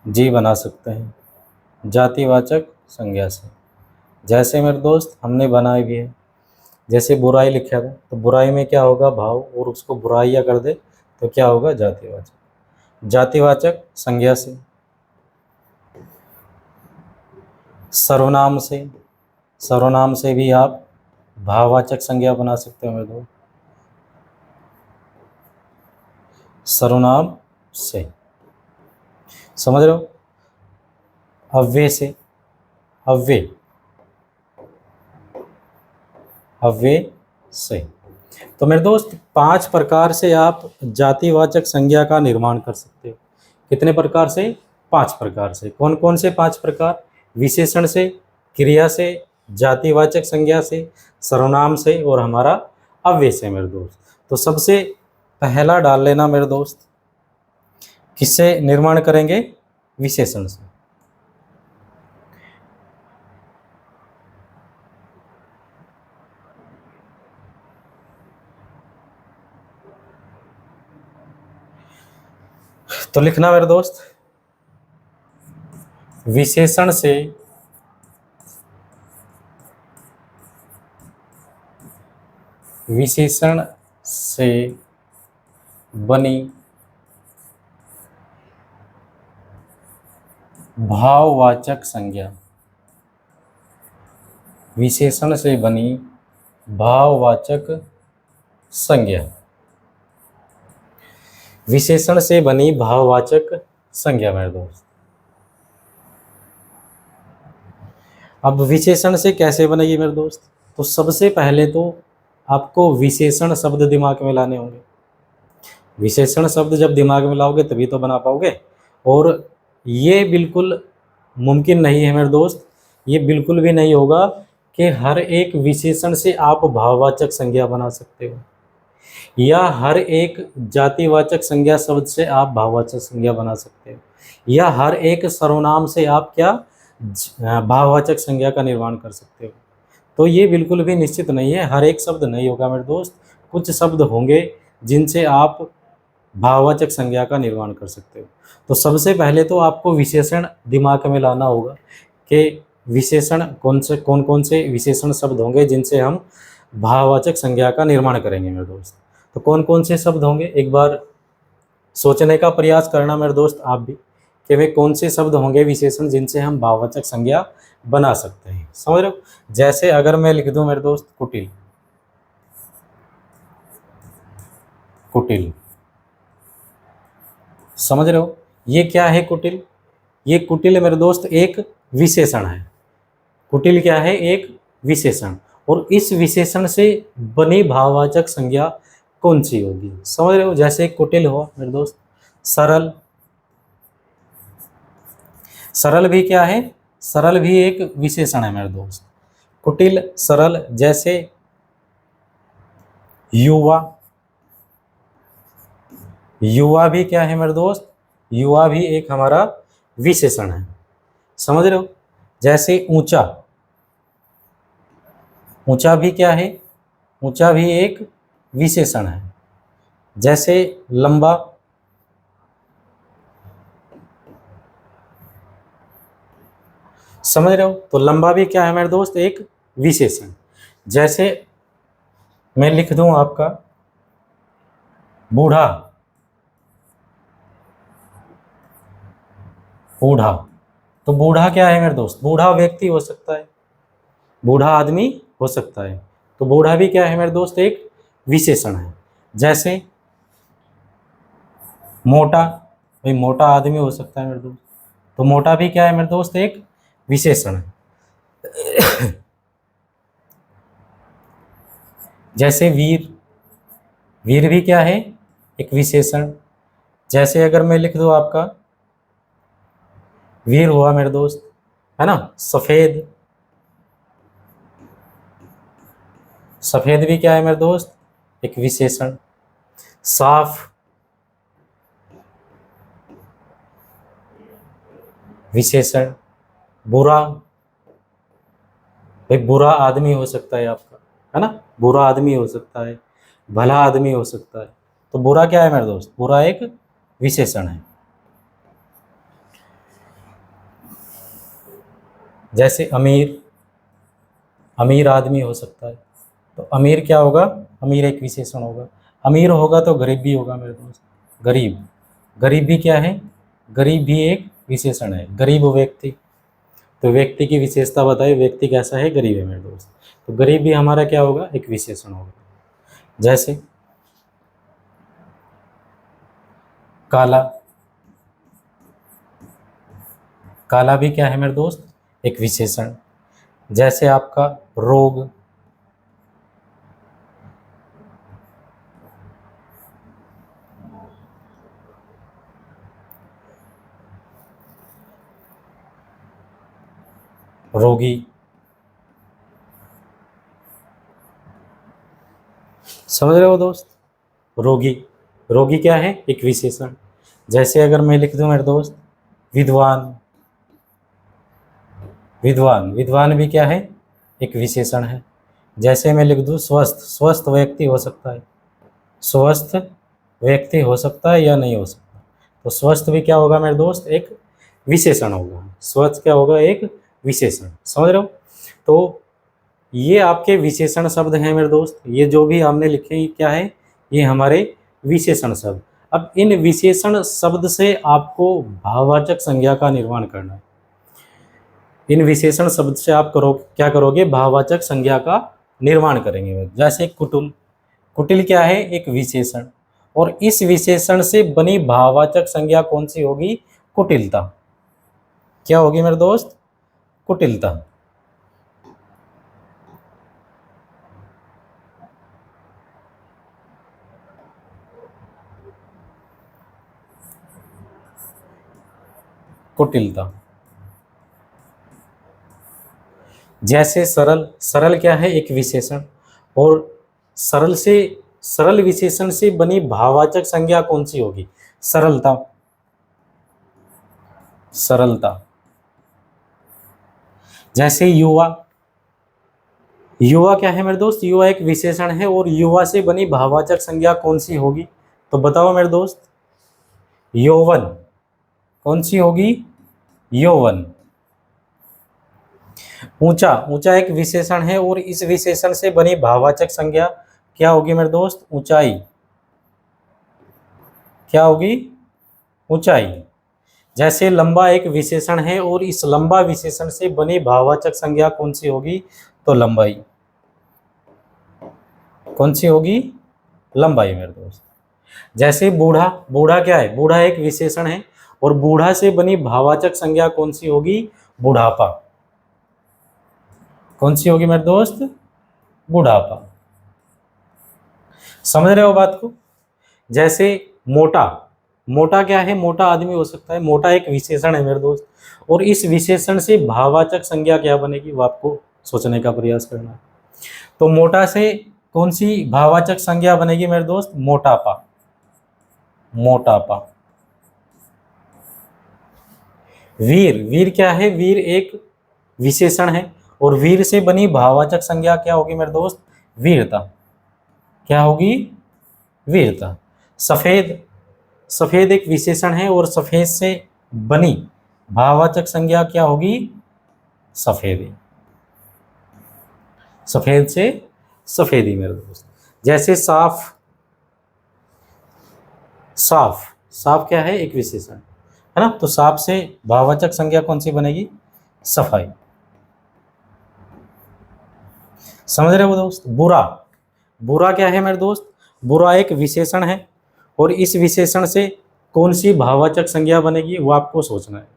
जी बना सकते हैं, जातिवाचक संज्ञा से। जैसे मेरे दोस्त हमने बनाई भी है, जैसे बुराई लिखा था, तो बुराई में क्या होगा? भाव, और उसको बुराइयाँ कर दे तो क्या होगा? जातिवाचक। जातिवाचक संज्ञा से। सर्वनाम से, सर्वनाम से भी आप भाववाचक संज्ञा बना सकते हो मेरे दोस्त, सर्वनाम से। समझ रहे हो? अव्यय से, अव्यय, अव्यय से। तो मेरे दोस्त 5 प्रकार से आप जातिवाचक संज्ञा का निर्माण कर सकते हो। कितने प्रकार से? 5 प्रकार से। कौन कौन से 5 प्रकार? विशेषण से, क्रिया से, जातिवाचक संज्ञा से, सर्वनाम से और हमारा अव्यय से मेरे दोस्त। तो सबसे पहला डाल लेना मेरे दोस्त, किससे निर्माण करेंगे? विशेषण से। तो लिखना मेरे दोस्त, विशेषण से, विशेषण से बनी भाववाचक संज्ञा, विशेषण से बनी भाववाचक संज्ञा, विशेषण से बनी भाववाचक संज्ञा मेरे दोस्त। अब विशेषण से कैसे बनेगी मेरे दोस्त? तो सबसे पहले तो आपको विशेषण शब्द दिमाग में लाने होंगे। विशेषण शब्द जब दिमाग में लाओगे तभी तो बना पाओगे। और ये बिल्कुल मुमकिन नहीं है मेरे दोस्त, ये बिल्कुल भी नहीं होगा कि हर एक विशेषण से आप भाववाचक संज्ञा बना सकते हो, या हर एक जातिवाचक संज्ञा शब्द से आप भाववाचक संज्ञा बना सकते हो, या हर एक सर्वनाम से आप क्या भाववाचक संज्ञा का निर्माण कर सकते हो। तो ये बिल्कुल भी निश्चित नहीं है, हर एक शब्द नहीं होगा मेरे दोस्त। कुछ शब्द होंगे जिनसे आप भाववाचक संज्ञा का निर्माण कर सकते हो। तो सबसे पहले तो आपको विशेषण दिमाग में लाना होगा कि विशेषण कौन कौन से विशेषण शब्द होंगे जिनसे हम भाववाचक संज्ञा का निर्माण करेंगे मेरे दोस्त। तो कौन कौन से शब्द होंगे, एक बार सोचने का प्रयास करना मेरे दोस्त आप भी, कि वे कौन से शब्द होंगे विशेषण जिनसे हम भाववाचक संज्ञा बना सकते हैं। समझ रहे हो? जैसे अगर मैं लिख दूं मेरे दोस्त कुटिल, कुटिल, समझ रहे हो? ये क्या है कुटिल? ये कुटिल मेरे दोस्त एक विशेषण है। कुटिल क्या है? एक विशेषण। और इस विशेषण से बनी भाववाचक संज्ञा कौन सी होगी? समझ रहे हो? जैसे कुटिल हुआ मेरे दोस्त, सरल, सरल भी क्या है? सरल भी एक विशेषण है मेरे दोस्त। कुटिल, सरल। जैसे युवा, युवा भी क्या है मेरे दोस्त? युवा भी एक हमारा विशेषण है। समझ रहे हो? जैसे ऊंचा, ऊंचा भी क्या है? ऊंचा भी एक विशेषण है। जैसे लंबा, समझ रहे हो? तो लंबा भी क्या है मेरे दोस्त? एक विशेषण। जैसे मैं लिख दूं आपका बूढ़ा, बूढ़ा। तो बूढ़ा क्या है मेरे दोस्त? बूढ़ा व्यक्ति हो सकता है, बूढ़ा आदमी हो सकता है। तो बूढ़ा भी क्या है मेरे दोस्त? एक विशेषण है। जैसे मोटा, भाई मोटा आदमी हो सकता है मेरे दोस्त, तो मोटा भी क्या है मेरे दोस्त? एक विशेषण है। जैसे वीर, वीर भी क्या है, एक विशेषण। जैसे अगर मैं लिख दूं आपका वीर हुआ मेरे दोस्त, है ना। सफेद, सफेद भी क्या है मेरे दोस्त, एक विशेषण। साफ, विशेषण। बुरा, भाई बुरा आदमी हो सकता है आपका, है ना, बुरा आदमी हो सकता है, भला आदमी हो सकता है। तो बुरा क्या है मेरे दोस्त, बुरा एक विशेषण है। जैसे अमीर, अमीर आदमी हो सकता है। तो अमीर क्या होगा, अमीर एक विशेषण होगा। अमीर होगा तो गरीब भी होगा मेरे दोस्त, गरीब, गरीब भी क्या है, गरीब भी एक विशेषण है। गरीब व्यक्ति, तो व्यक्ति की विशेषता बताइए, व्यक्ति कैसा है, गरीब है मेरे दोस्त। तो गरीब भी हमारा क्या होगा, एक विशेषण होगा। जैसे काला, काला भी क्या है मेरे दोस्त, एक विशेषण। जैसे आपका रोग, रोगी, समझ रहे हो दोस्त, रोगी, रोगी क्या है, एक विशेषण। जैसे अगर मैं लिख दूं मेरे दोस्त विद्वान, विद्वान, विद्वान भी क्या है, एक विशेषण है। जैसे मैं लिख दूं स्वस्थ, स्वस्थ व्यक्ति हो सकता है, स्वस्थ व्यक्ति हो सकता है या नहीं हो सकता। तो स्वस्थ भी क्या होगा मेरे दोस्त, एक विशेषण होगा। स्वस्थ क्या होगा, एक विशेषण, समझ रहे हो। तो ये आपके विशेषण शब्द हैं मेरे दोस्त, ये जो भी हमने लिखे हैं क्या है, ये हमारे विशेषण शब्द। अब इन विशेषण शब्द से आपको भाववाचक संज्ञा का निर्माण करना है। इन विशेषण शब्द से आप करो क्या करोगे, भाववाचक संज्ञा का निर्माण करेंगे। जैसे कुटिल, कुटिल क्या है, एक विशेषण, और इस विशेषण से बनी भाववाचक संज्ञा कौन सी होगी, कुटिलता। क्या होगी मेरे दोस्त, कुटिलता। कुटिलता। जैसे सरल, सरल क्या है, एक विशेषण, और सरल से, सरल विशेषण से बनी भाववाचक संज्ञा कौन सी होगी, सरलता, सरलता। जैसे युवा, युवा क्या है मेरे दोस्त, युवा एक विशेषण है, और युवा से बनी भाववाचक संज्ञा कौन सी होगी, तो बताओ मेरे दोस्त, यौवन, कौन सी होगी, यौवन। ऊंचा, ऊंचा एक विशेषण है, और इस विशेषण से बनी भाववाचक संज्ञा क्या होगी मेरे दोस्त, ऊंचाई। क्या होगी, ऊंचाई। जैसे लंबा एक विशेषण है, और इस लंबा विशेषण से बनी भाववाचक संज्ञा कौन सी होगी, तो लंबाई, कौन सी होगी, लंबाई मेरे दोस्त। जैसे बूढ़ा, बूढ़ा क्या है, बूढ़ा एक विशेषण है, और बूढ़ा से बनी भाववाचक संज्ञा कौन सी होगी, बुढ़ापा। कौन सी होगी मेरे दोस्त, बुढ़ापा। समझ रहे हो बात को। जैसे मोटा, मोटा क्या है, मोटा आदमी हो सकता है, मोटा एक विशेषण है मेरे दोस्त, और इस विशेषण से भाववाचक संज्ञा क्या बनेगी, वो आपको सोचने का प्रयास करना है। तो मोटा से कौन सी भाववाचक संज्ञा बनेगी मेरे दोस्त, मोटापा, मोटापा। वीर, वीर क्या है, वीर एक विशेषण है, और वीर से बनी भाववाचक संज्ञा क्या होगी मेरे दोस्त, वीरता। क्या होगी, वीरता। सफेद, सफेद एक विशेषण है, और सफेद से बनी भाववाचक संज्ञा क्या होगी, सफेदी, सफेद से सफेदी मेरे दोस्त। जैसे साफ, साफ, साफ क्या है, एक विशेषण, है ना। तो साफ से भाववाचक संज्ञा कौन सी बनेगी, सफाई। समझ रहे हो दोस्त। बुरा, बुरा क्या है मेरे दोस्त, बुरा एक विशेषण है, और इस विशेषण से कौन सी भाववाचक संज्ञा बनेगी, वो आपको सोचना है।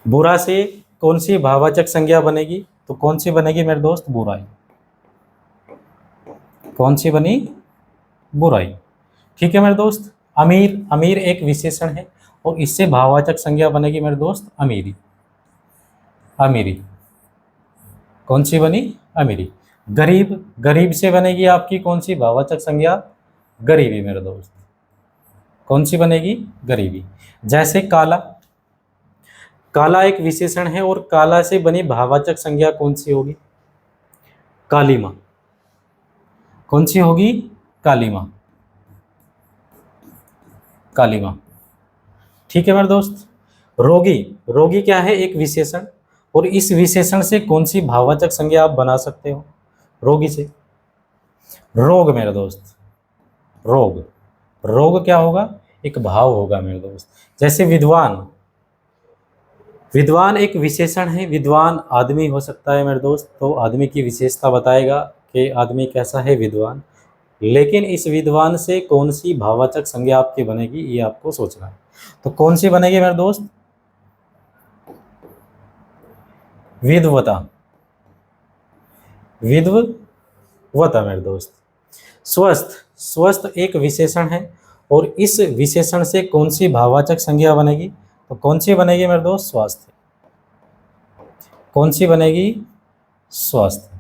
बुरा से कौन सी भाववाचक संज्ञा बनेगी, तो कौन सी बनेगी मेरे दोस्त, बुराई। कौन सी बनी? बुराई। ठीक है मेरे दोस्त। अमीर, अमीर एक विशेषण है और इससे भाववाचक संज्ञा बनेगी मेरे दोस्त अमीरी। अमीरी कौन सी बनी? अमीरी। गरीब, गरीब से बनेगी आपकी कौन सी भाववाचक संज्ञा? गरीबी मेरे दोस्त। कौन सी बनेगी? गरीबी। जैसे काला, काला एक विशेषण है और काला से बनी भाववाचक संज्ञा कौन सी होगी? काली माँ। कौन सी होगी? काली माँ। काली माँ। ठीक है मेरे दोस्त। रोगी, रोगी क्या है? एक विशेषण, और इस विशेषण से कौन सी भाववाचक संज्ञा आप बना सकते हो रोगी से? रोग मेरे दोस्त। रोग, रोग क्या होगा? एक भाव होगा मेरे दोस्त। जैसे विद्वान, विद्वान एक विशेषण है, विद्वान आदमी हो सकता है मेरे दोस्त, तो आदमी की विशेषता बताएगा कि आदमी कैसा है, विद्वान। लेकिन इस विद्वान से कौन सी भाववाचक संज्ञा आपकी बनेगी ये आपको सोचना है। तो कौन सी बनेगी मेरे दोस्त? विद्वता। विद्वता मेरे दोस्त। स्वस्थ, स्वस्थ एक विशेषण है और इस विशेषण से कौन सी भाववाचक संज्ञा बनेगी? तो कौन सी बनेगी मेरे दोस्त? स्वास्थ्य। कौन सी बनेगी? स्वास्थ्य।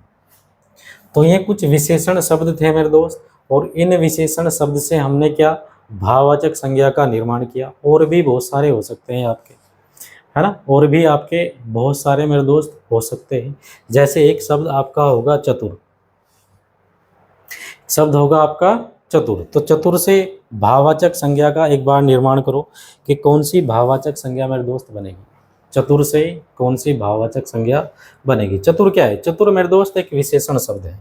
तो ये कुछ विशेषण शब्द थे मेरे दोस्त, और इन विशेषण शब्द से हमने क्या? भाववाचक संज्ञा का निर्माण किया। और भी बहुत सारे हो सकते हैं आपके, है ना, और भी आपके बहुत सारे मेरे दोस्त हो सकते हैं। जैसे एक शब्द आपका होगा चतुर, शब्द होगा आपका चतुर, तो चतुर से भाववाचक संज्ञा का एक बार निर्माण करो कि कौन सी भाववाचक संज्ञा मेरे दोस्त बनेगी। चतुर से कौन सी भाववाचक संज्ञा बनेगी? चतुर क्या है? चतुर मेरे दोस्त एक विशेषण शब्द है।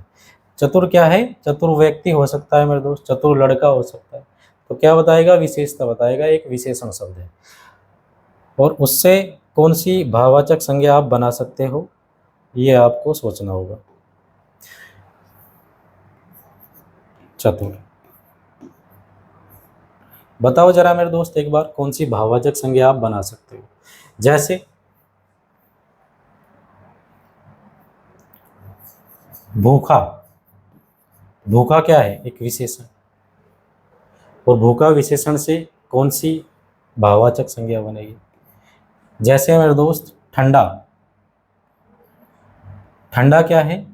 चतुर क्या है? चतुर व्यक्ति हो सकता है मेरे दोस्त, चतुर लड़का हो सकता है। तो क्या बताएगा? विशेषता बताएगा, एक विशेषण शब्द है। और उससे कौन सी भाववाचक संज्ञा आप बना सकते हो ये आपको सोचना होगा। चतुर, बताओ जरा मेरे दोस्त एक बार कौन सी भाववाचक संज्ञा आप बना सकते हो। जैसे भूखा, भूखा क्या है? एक विशेषण, और भूखा विशेषण से कौन सी भाववाचक संज्ञा बनेगी? जैसे मेरे दोस्त ठंडा, ठंडा क्या है?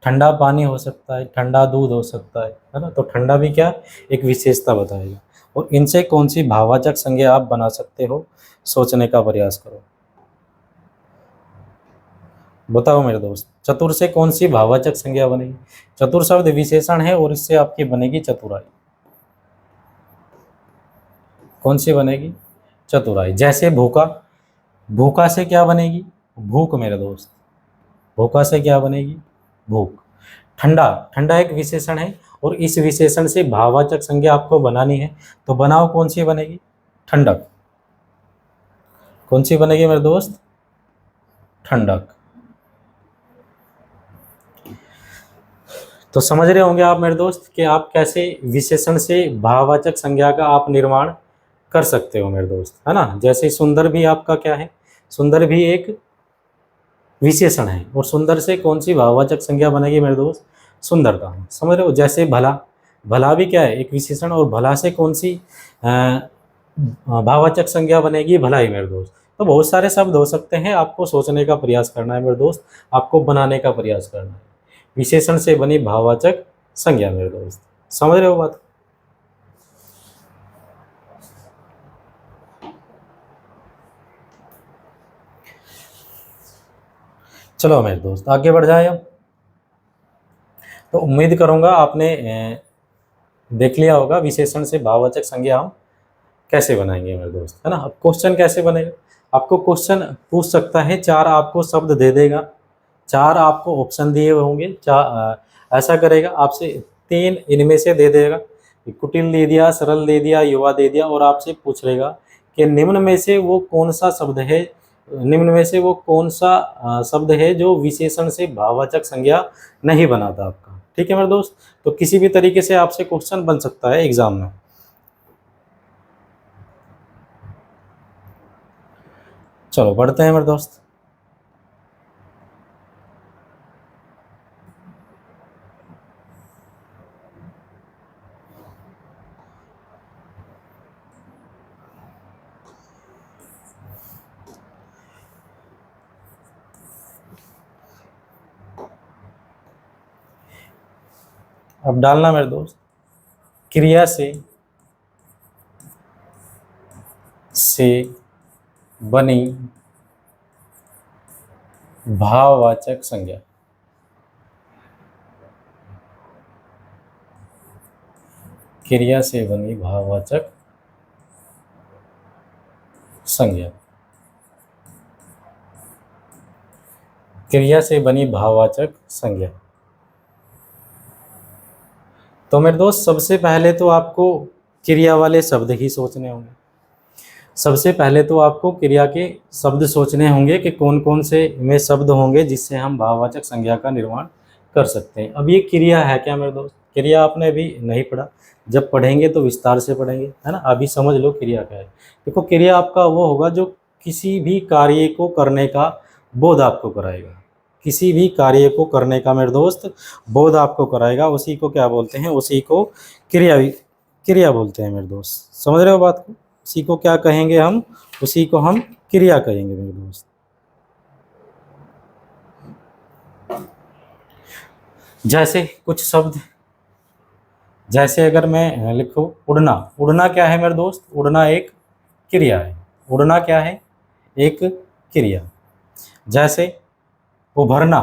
ठंडा पानी हो सकता है, ठंडा दूध हो सकता है ना, तो ठंडा भी क्या? एक विशेषता बताएगा। और इनसे कौन सी भाववाचक संज्ञा आप बना सकते हो, सोचने का प्रयास करो। बताओ मेरे दोस्त, चतुर से कौन सी भाववाचक संज्ञा बनेगी? चतुर शब्द विशेषण है और इससे आपकी बनेगी चतुराई। कौन सी बनेगी? चतुराई। जैसे भूखा, भूखा से क्या बनेगी? भूख मेरे दोस्त। भूखा से क्या बनेगी? भूख। ठंडा, ठंडा एक विशेषण है और इस विशेषण से भाववाचक संज्ञा आपको बनानी है, तो बनाओ कौन सी बनेगी? ठंडक। कौन सी बनेगी मेरे दोस्त? ठंडक। तो समझ रहे होंगे आप मेरे दोस्त कि आप कैसे विशेषण से भाववाचक संज्ञा का आप निर्माण कर सकते हो मेरे दोस्त, है ना। जैसे सुंदर भी आपका क्या है? सुंदर भी एक विशेषण है और सुंदर से कौन सी भाववाचक संज्ञा बनेगी मेरे दोस्त? सुंदरता। समझ रहे हो? जैसे भला, भला भी क्या है? एक विशेषण, और भला से कौन सी भाववाचक संज्ञा बनेगी? भलाई मेरे दोस्त। तो बहुत सारे शब्द हो सकते हैं, आपको सोचने का प्रयास करना है मेरे दोस्त, आपको बनाने का प्रयास करना है। विशेषण से बनी भाववाचक संज्ञा मेरे दोस्त, समझ रहे हो बात? चलो मेरे दोस्त आगे बढ़ जाए अब। तो उम्मीद करूंगा आपने देख लिया होगा विशेषण से भाववाचक संज्ञा हम कैसे बनाएंगे मेरे दोस्त, है ना। अब क्वेश्चन कैसे बनेगा? आपको क्वेश्चन पूछ सकता है, चार आपको शब्द दे देगा, चार आपको ऑप्शन दिए होंगे, ऐसा करेगा आपसे, तीन इनमें से दे देगा, कुटिल दे दिया, सरल दे दिया, युवा दे दिया, और आपसे पूछ लेगा कि निम्न में से वो कौन सा शब्द है, निम्न में से वो कौन सा शब्द है जो विशेषण से भाववाचक संज्ञा नहीं बनाता आपका। ठीक है मेरे दोस्त, तो किसी भी तरीके से आपसे क्वेश्चन बन सकता है एग्जाम में। चलो बढ़ते हैं मेरे दोस्त। अब डालना मेरे दोस्त, क्रिया से बनी भाववाचक संज्ञा। क्रिया से बनी भाववाचक संज्ञा। क्रिया से बनी भाववाचक संज्ञा। तो मेरे दोस्त सबसे पहले तो आपको क्रिया वाले शब्द ही सोचने होंगे। सबसे पहले तो आपको क्रिया के शब्द सोचने होंगे कि कौन कौन से में शब्द होंगे जिससे हम भाववाचक संज्ञा का निर्माण कर सकते हैं। अब ये क्रिया है क्या मेरे दोस्त? क्रिया आपने अभी नहीं पढ़ा, जब पढ़ेंगे तो विस्तार से पढ़ेंगे, है ना। अभी समझ लो क्रिया क्या है। देखो, क्रिया आपका वो होगा जो किसी भी कार्य को करने का बोध आपको कराएगा। किसी भी कार्य को करने का मेरे दोस्त बोध आपको कराएगा, उसी को क्या बोलते हैं? उसी को क्रिया बोलते हैं मेरे दोस्त। समझ रहे हो बात को? उसी को क्या कहेंगे हम? उसी को हम क्रिया कहेंगे मेरे दोस्त। जैसे कुछ शब्द, जैसे अगर मैं लिखूं उड़ना। उड़ना क्या है मेरे दोस्त? उड़ना एक क्रिया है। उड़ना क्या है? एक क्रिया। जैसे उभरना।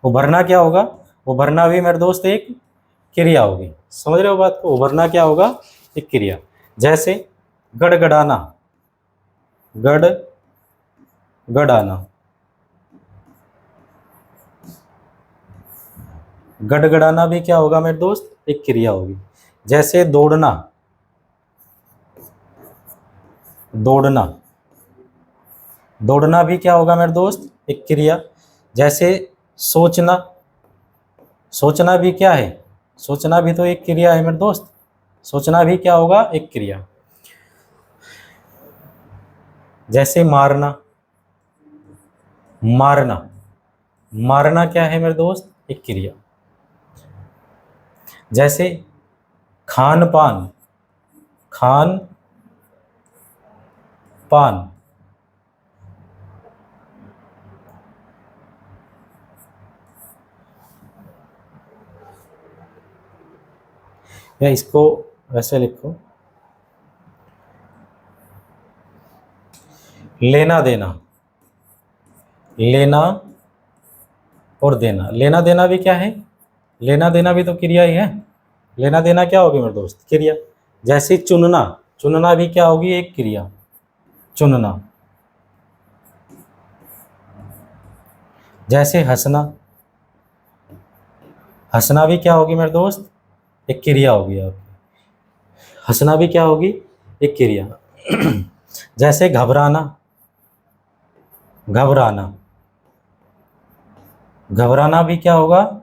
उभरना क्या होगा? उभरना भी मेरे दोस्त एक क्रिया होगी। समझ रहे हो बात को? उभरना क्या होगा? एक क्रिया। जैसे गड़गड़ाना। गड़गड़ाना। गड़गड़ाना भी क्या होगा मेरे दोस्त? एक क्रिया होगी। जैसे दौड़ना। दौड़ना। दौड़ना भी क्या होगा मेरे दोस्त? एक क्रिया। जैसे सोचना। सोचना भी क्या है? सोचना भी तो एक क्रिया है मेरे दोस्त। सोचना भी क्या होगा? एक क्रिया। जैसे मारना। मारना। मारना क्या है मेरे दोस्त? एक क्रिया। जैसे खान पान। खान पान। या इसको वैसे लिखो, लेना देना। लेना और देना। लेना देना भी क्या है? लेना देना भी तो क्रिया ही है। लेना देना क्या होगी मेरे दोस्त? क्रिया। जैसे चुनना। चुनना भी क्या होगी? एक क्रिया। चुनना। जैसे हंसना। हंसना भी क्या होगी मेरे दोस्त? एक क्रिया होगी आपकी। हंसना भी क्या होगी? एक क्रिया। जैसे घबराना। घबराना। घबराना भी क्या होगा?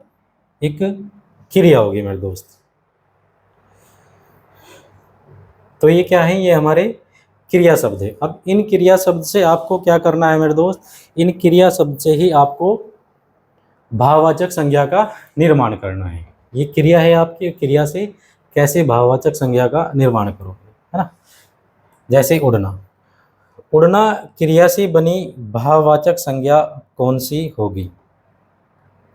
एक क्रिया होगी मेरे दोस्त। तो ये क्या है? ये हमारे क्रिया शब्द है। अब इन क्रिया शब्द से आपको क्या करना है मेरे दोस्त? इन क्रिया शब्द से ही आपको भाववाचक संज्ञा का निर्माण करना है। ये क्रिया है आपकी, क्रिया से कैसे भाववाचक संज्ञा का निर्माण करोगे, है ना। जैसे उड़ना। उड़ना क्रिया से बनी भाववाचक संज्ञा कौन सी होगी?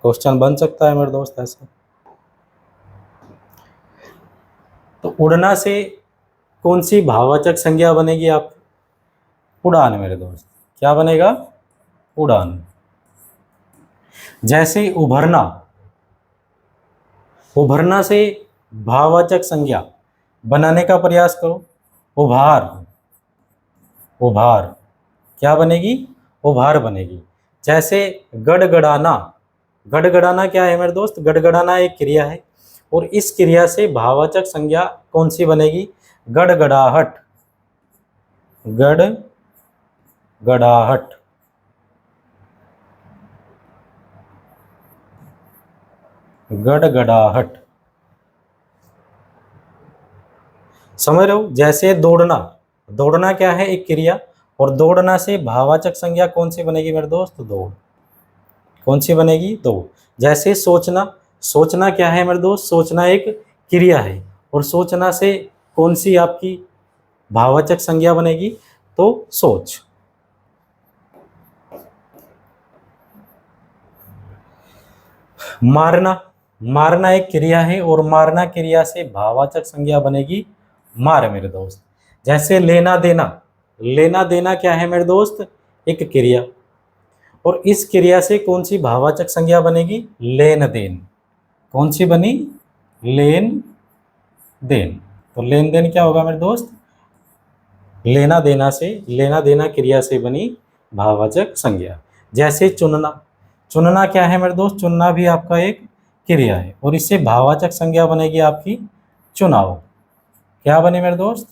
क्वेश्चन बन सकता है मेरे दोस्त ऐसे। तो उड़ना से कौन सी भाववाचक संज्ञा बनेगी? आप उड़ान मेरे दोस्त। क्या बनेगा? उड़ान। जैसे उभरना। उभरना से भाववाचक संज्ञा बनाने का प्रयास करो। उभार। उभार क्या बनेगी? उभार बनेगी। जैसे गड़गड़ाना। गड़गड़ाना क्या है मेरे दोस्त? गड़गड़ाना एक क्रिया है और इस क्रिया से भाववाचक संज्ञा कौन सी बनेगी? गड़गड़ाहट। गड़गड़ाहट। गड़गड़ाहट। समझ रहे हो? जैसे दौड़ना। दौड़ना क्या है? एक क्रिया। और दौड़ना से भाववाचक संज्ञा कौन सी बनेगी मेरे दोस्त? दौड़। कौन सी बनेगी? दौड़। जैसे सोचना। सोचना क्या है मेरे दोस्त? सोचना एक क्रिया है और सोचना से कौन सी आपकी भाववाचक संज्ञा बनेगी? तो सोच। मारना, मारना एक क्रिया है और मारना क्रिया से भाववाचक संज्ञा बनेगी मार मेरे दोस्त। जैसे लेना देना, लेना देना क्या है मेरे दोस्त, एक क्रिया, और इस क्रिया से कौन सी भाववाचक संज्ञा बनेगी, लेन देन। कौन सी बनी, लेन देन। तो लेन देन क्या होगा मेरे दोस्त, लेना देना से, लेना देना क्रिया से बनी भाववाचक संज्ञा। जैसे चुनना, चुनना क्या है मेरे दोस्त, चुनना भी आपका एक क्रिया है और इससे भाववाचक संज्ञा बनेगी आपकी चुनाव। क्या बने मेरे दोस्त,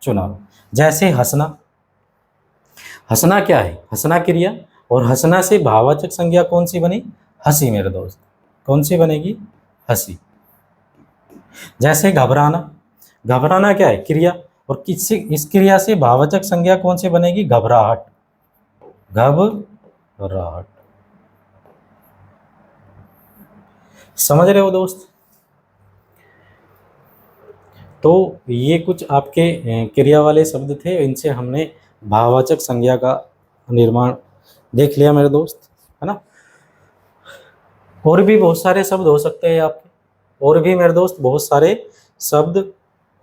चुनाव। जैसे हंसना, हंसना क्या है, हंसना क्रिया, और हंसना से भाववाचक संज्ञा कौन सी बनी, हंसी मेरे दोस्त। कौन सी बनेगी, हंसी। जैसे घबराना, घबराना क्या है, क्रिया, और किससे, इस क्रिया से भाववाचक संज्ञा कौन सी बनेगी, घबराहट। घबराहट। समझ रहे हो दोस्त। तो ये कुछ आपके क्रिया वाले शब्द थे, इनसे हमने भाववाचक संज्ञा का निर्माण देख लिया मेरे दोस्त, है ना। और भी बहुत सारे शब्द हो सकते हैं आपके, और भी मेरे दोस्त बहुत सारे शब्द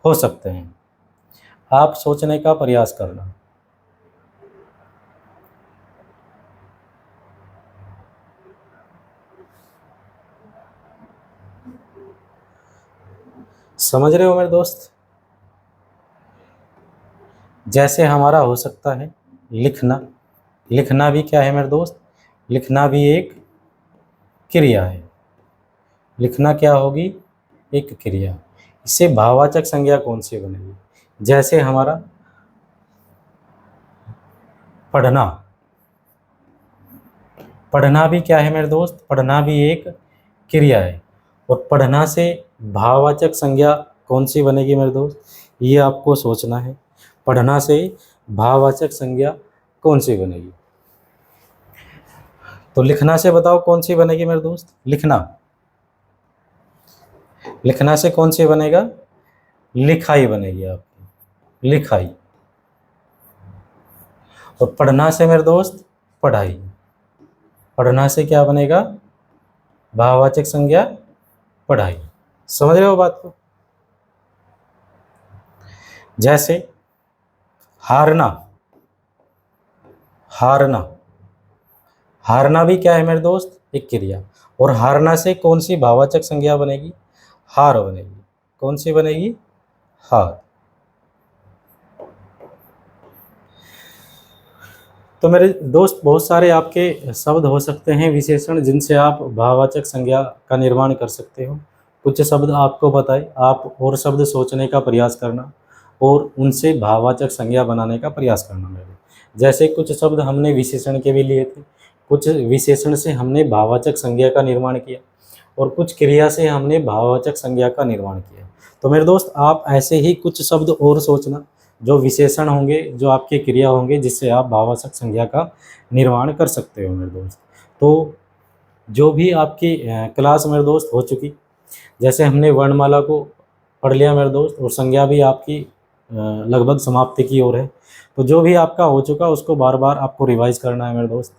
हो सकते हैं, आप सोचने का प्रयास करना। समझ रहे हो मेरे दोस्त। जैसे हमारा हो सकता है लिखना, लिखना भी क्या है मेरे दोस्त, लिखना भी एक क्रिया है। लिखना क्या होगी, एक क्रिया। इससे भाववाचक संज्ञा कौन सी बनेगी, जैसे हमारा पढ़ना, पढ़ना भी क्या है मेरे दोस्त, पढ़ना भी एक क्रिया है, और पढ़ना से भाववाचक संज्ञा कौन सी बनेगी मेरे दोस्त, ये आपको सोचना है। पढ़ना से भाववाचक संज्ञा कौन सी बनेगी, तो लिखना से बताओ कौन सी बनेगी मेरे दोस्त, लिखना, लिखना से कौन सी बनेगा, लिखाई बनेगी आपकी, लिखाई। और पढ़ना से मेरे दोस्त पढ़ाई, पढ़ना से क्या बनेगा, भाववाचक संज्ञा पढ़ाई। समझ रहे हो बात को। जैसे हारना, हारना, हारना भी क्या है मेरे दोस्त, एक क्रिया, और हारना से कौन सी भाववाचक संज्ञा बनेगी, हार बनेगी। कौन सी बनेगी, हार। तो मेरे दोस्त बहुत सारे आपके शब्द हो सकते हैं, विशेषण, जिनसे आप भाववाचक संज्ञा का निर्माण कर सकते हो। कुछ शब्द आपको बताए, आप और शब्द सोचने का प्रयास करना और उनसे भाववाचक संज्ञा बनाने का प्रयास करना मेरे। जैसे कुछ शब्द हमने विशेषण के भी लिए थे, कुछ विशेषण से हमने भाववाचक संज्ञा का निर्माण किया, और कुछ क्रिया से हमने भाववाचक संज्ञा का निर्माण किया। तो मेरे दोस्त आप ऐसे ही कुछ शब्द और सोचना, जो विशेषण होंगे, जो आपके क्रिया होंगे, जिससे आप भाववाचक संज्ञा का निर्माण कर सकते हो मेरे दोस्त। तो जो भी आपकी क्लास मेरे दोस्त हो चुकी, जैसे हमने वर्णमाला को पढ़ लिया मेरे दोस्त, और संज्ञा भी आपकी लगभग समाप्ति की ओर है। तो जो भी आपका हो चुका उसको बार बार आपको रिवाइज करना है मेरे दोस्त,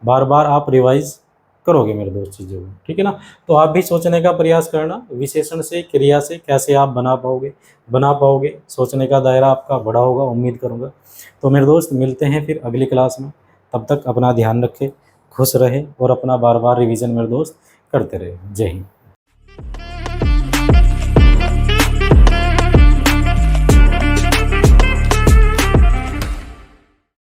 बार बार आप रिवाइज करोगे मेरे दोस्त चीज़ों को, ठीक है ना। तो आप भी सोचने का प्रयास करना, विशेषण से, क्रिया से कैसे आप बना पाओगे, सोचने का दायरा आपका बड़ा होगा, उम्मीद करूँगा। तो मेरे दोस्त मिलते हैं फिर अगली क्लास में, तब तक अपना ध्यान रखें, खुश रहे और अपना बार बार रिवीजन मेरे दोस्त करते रहे। जय हिंद।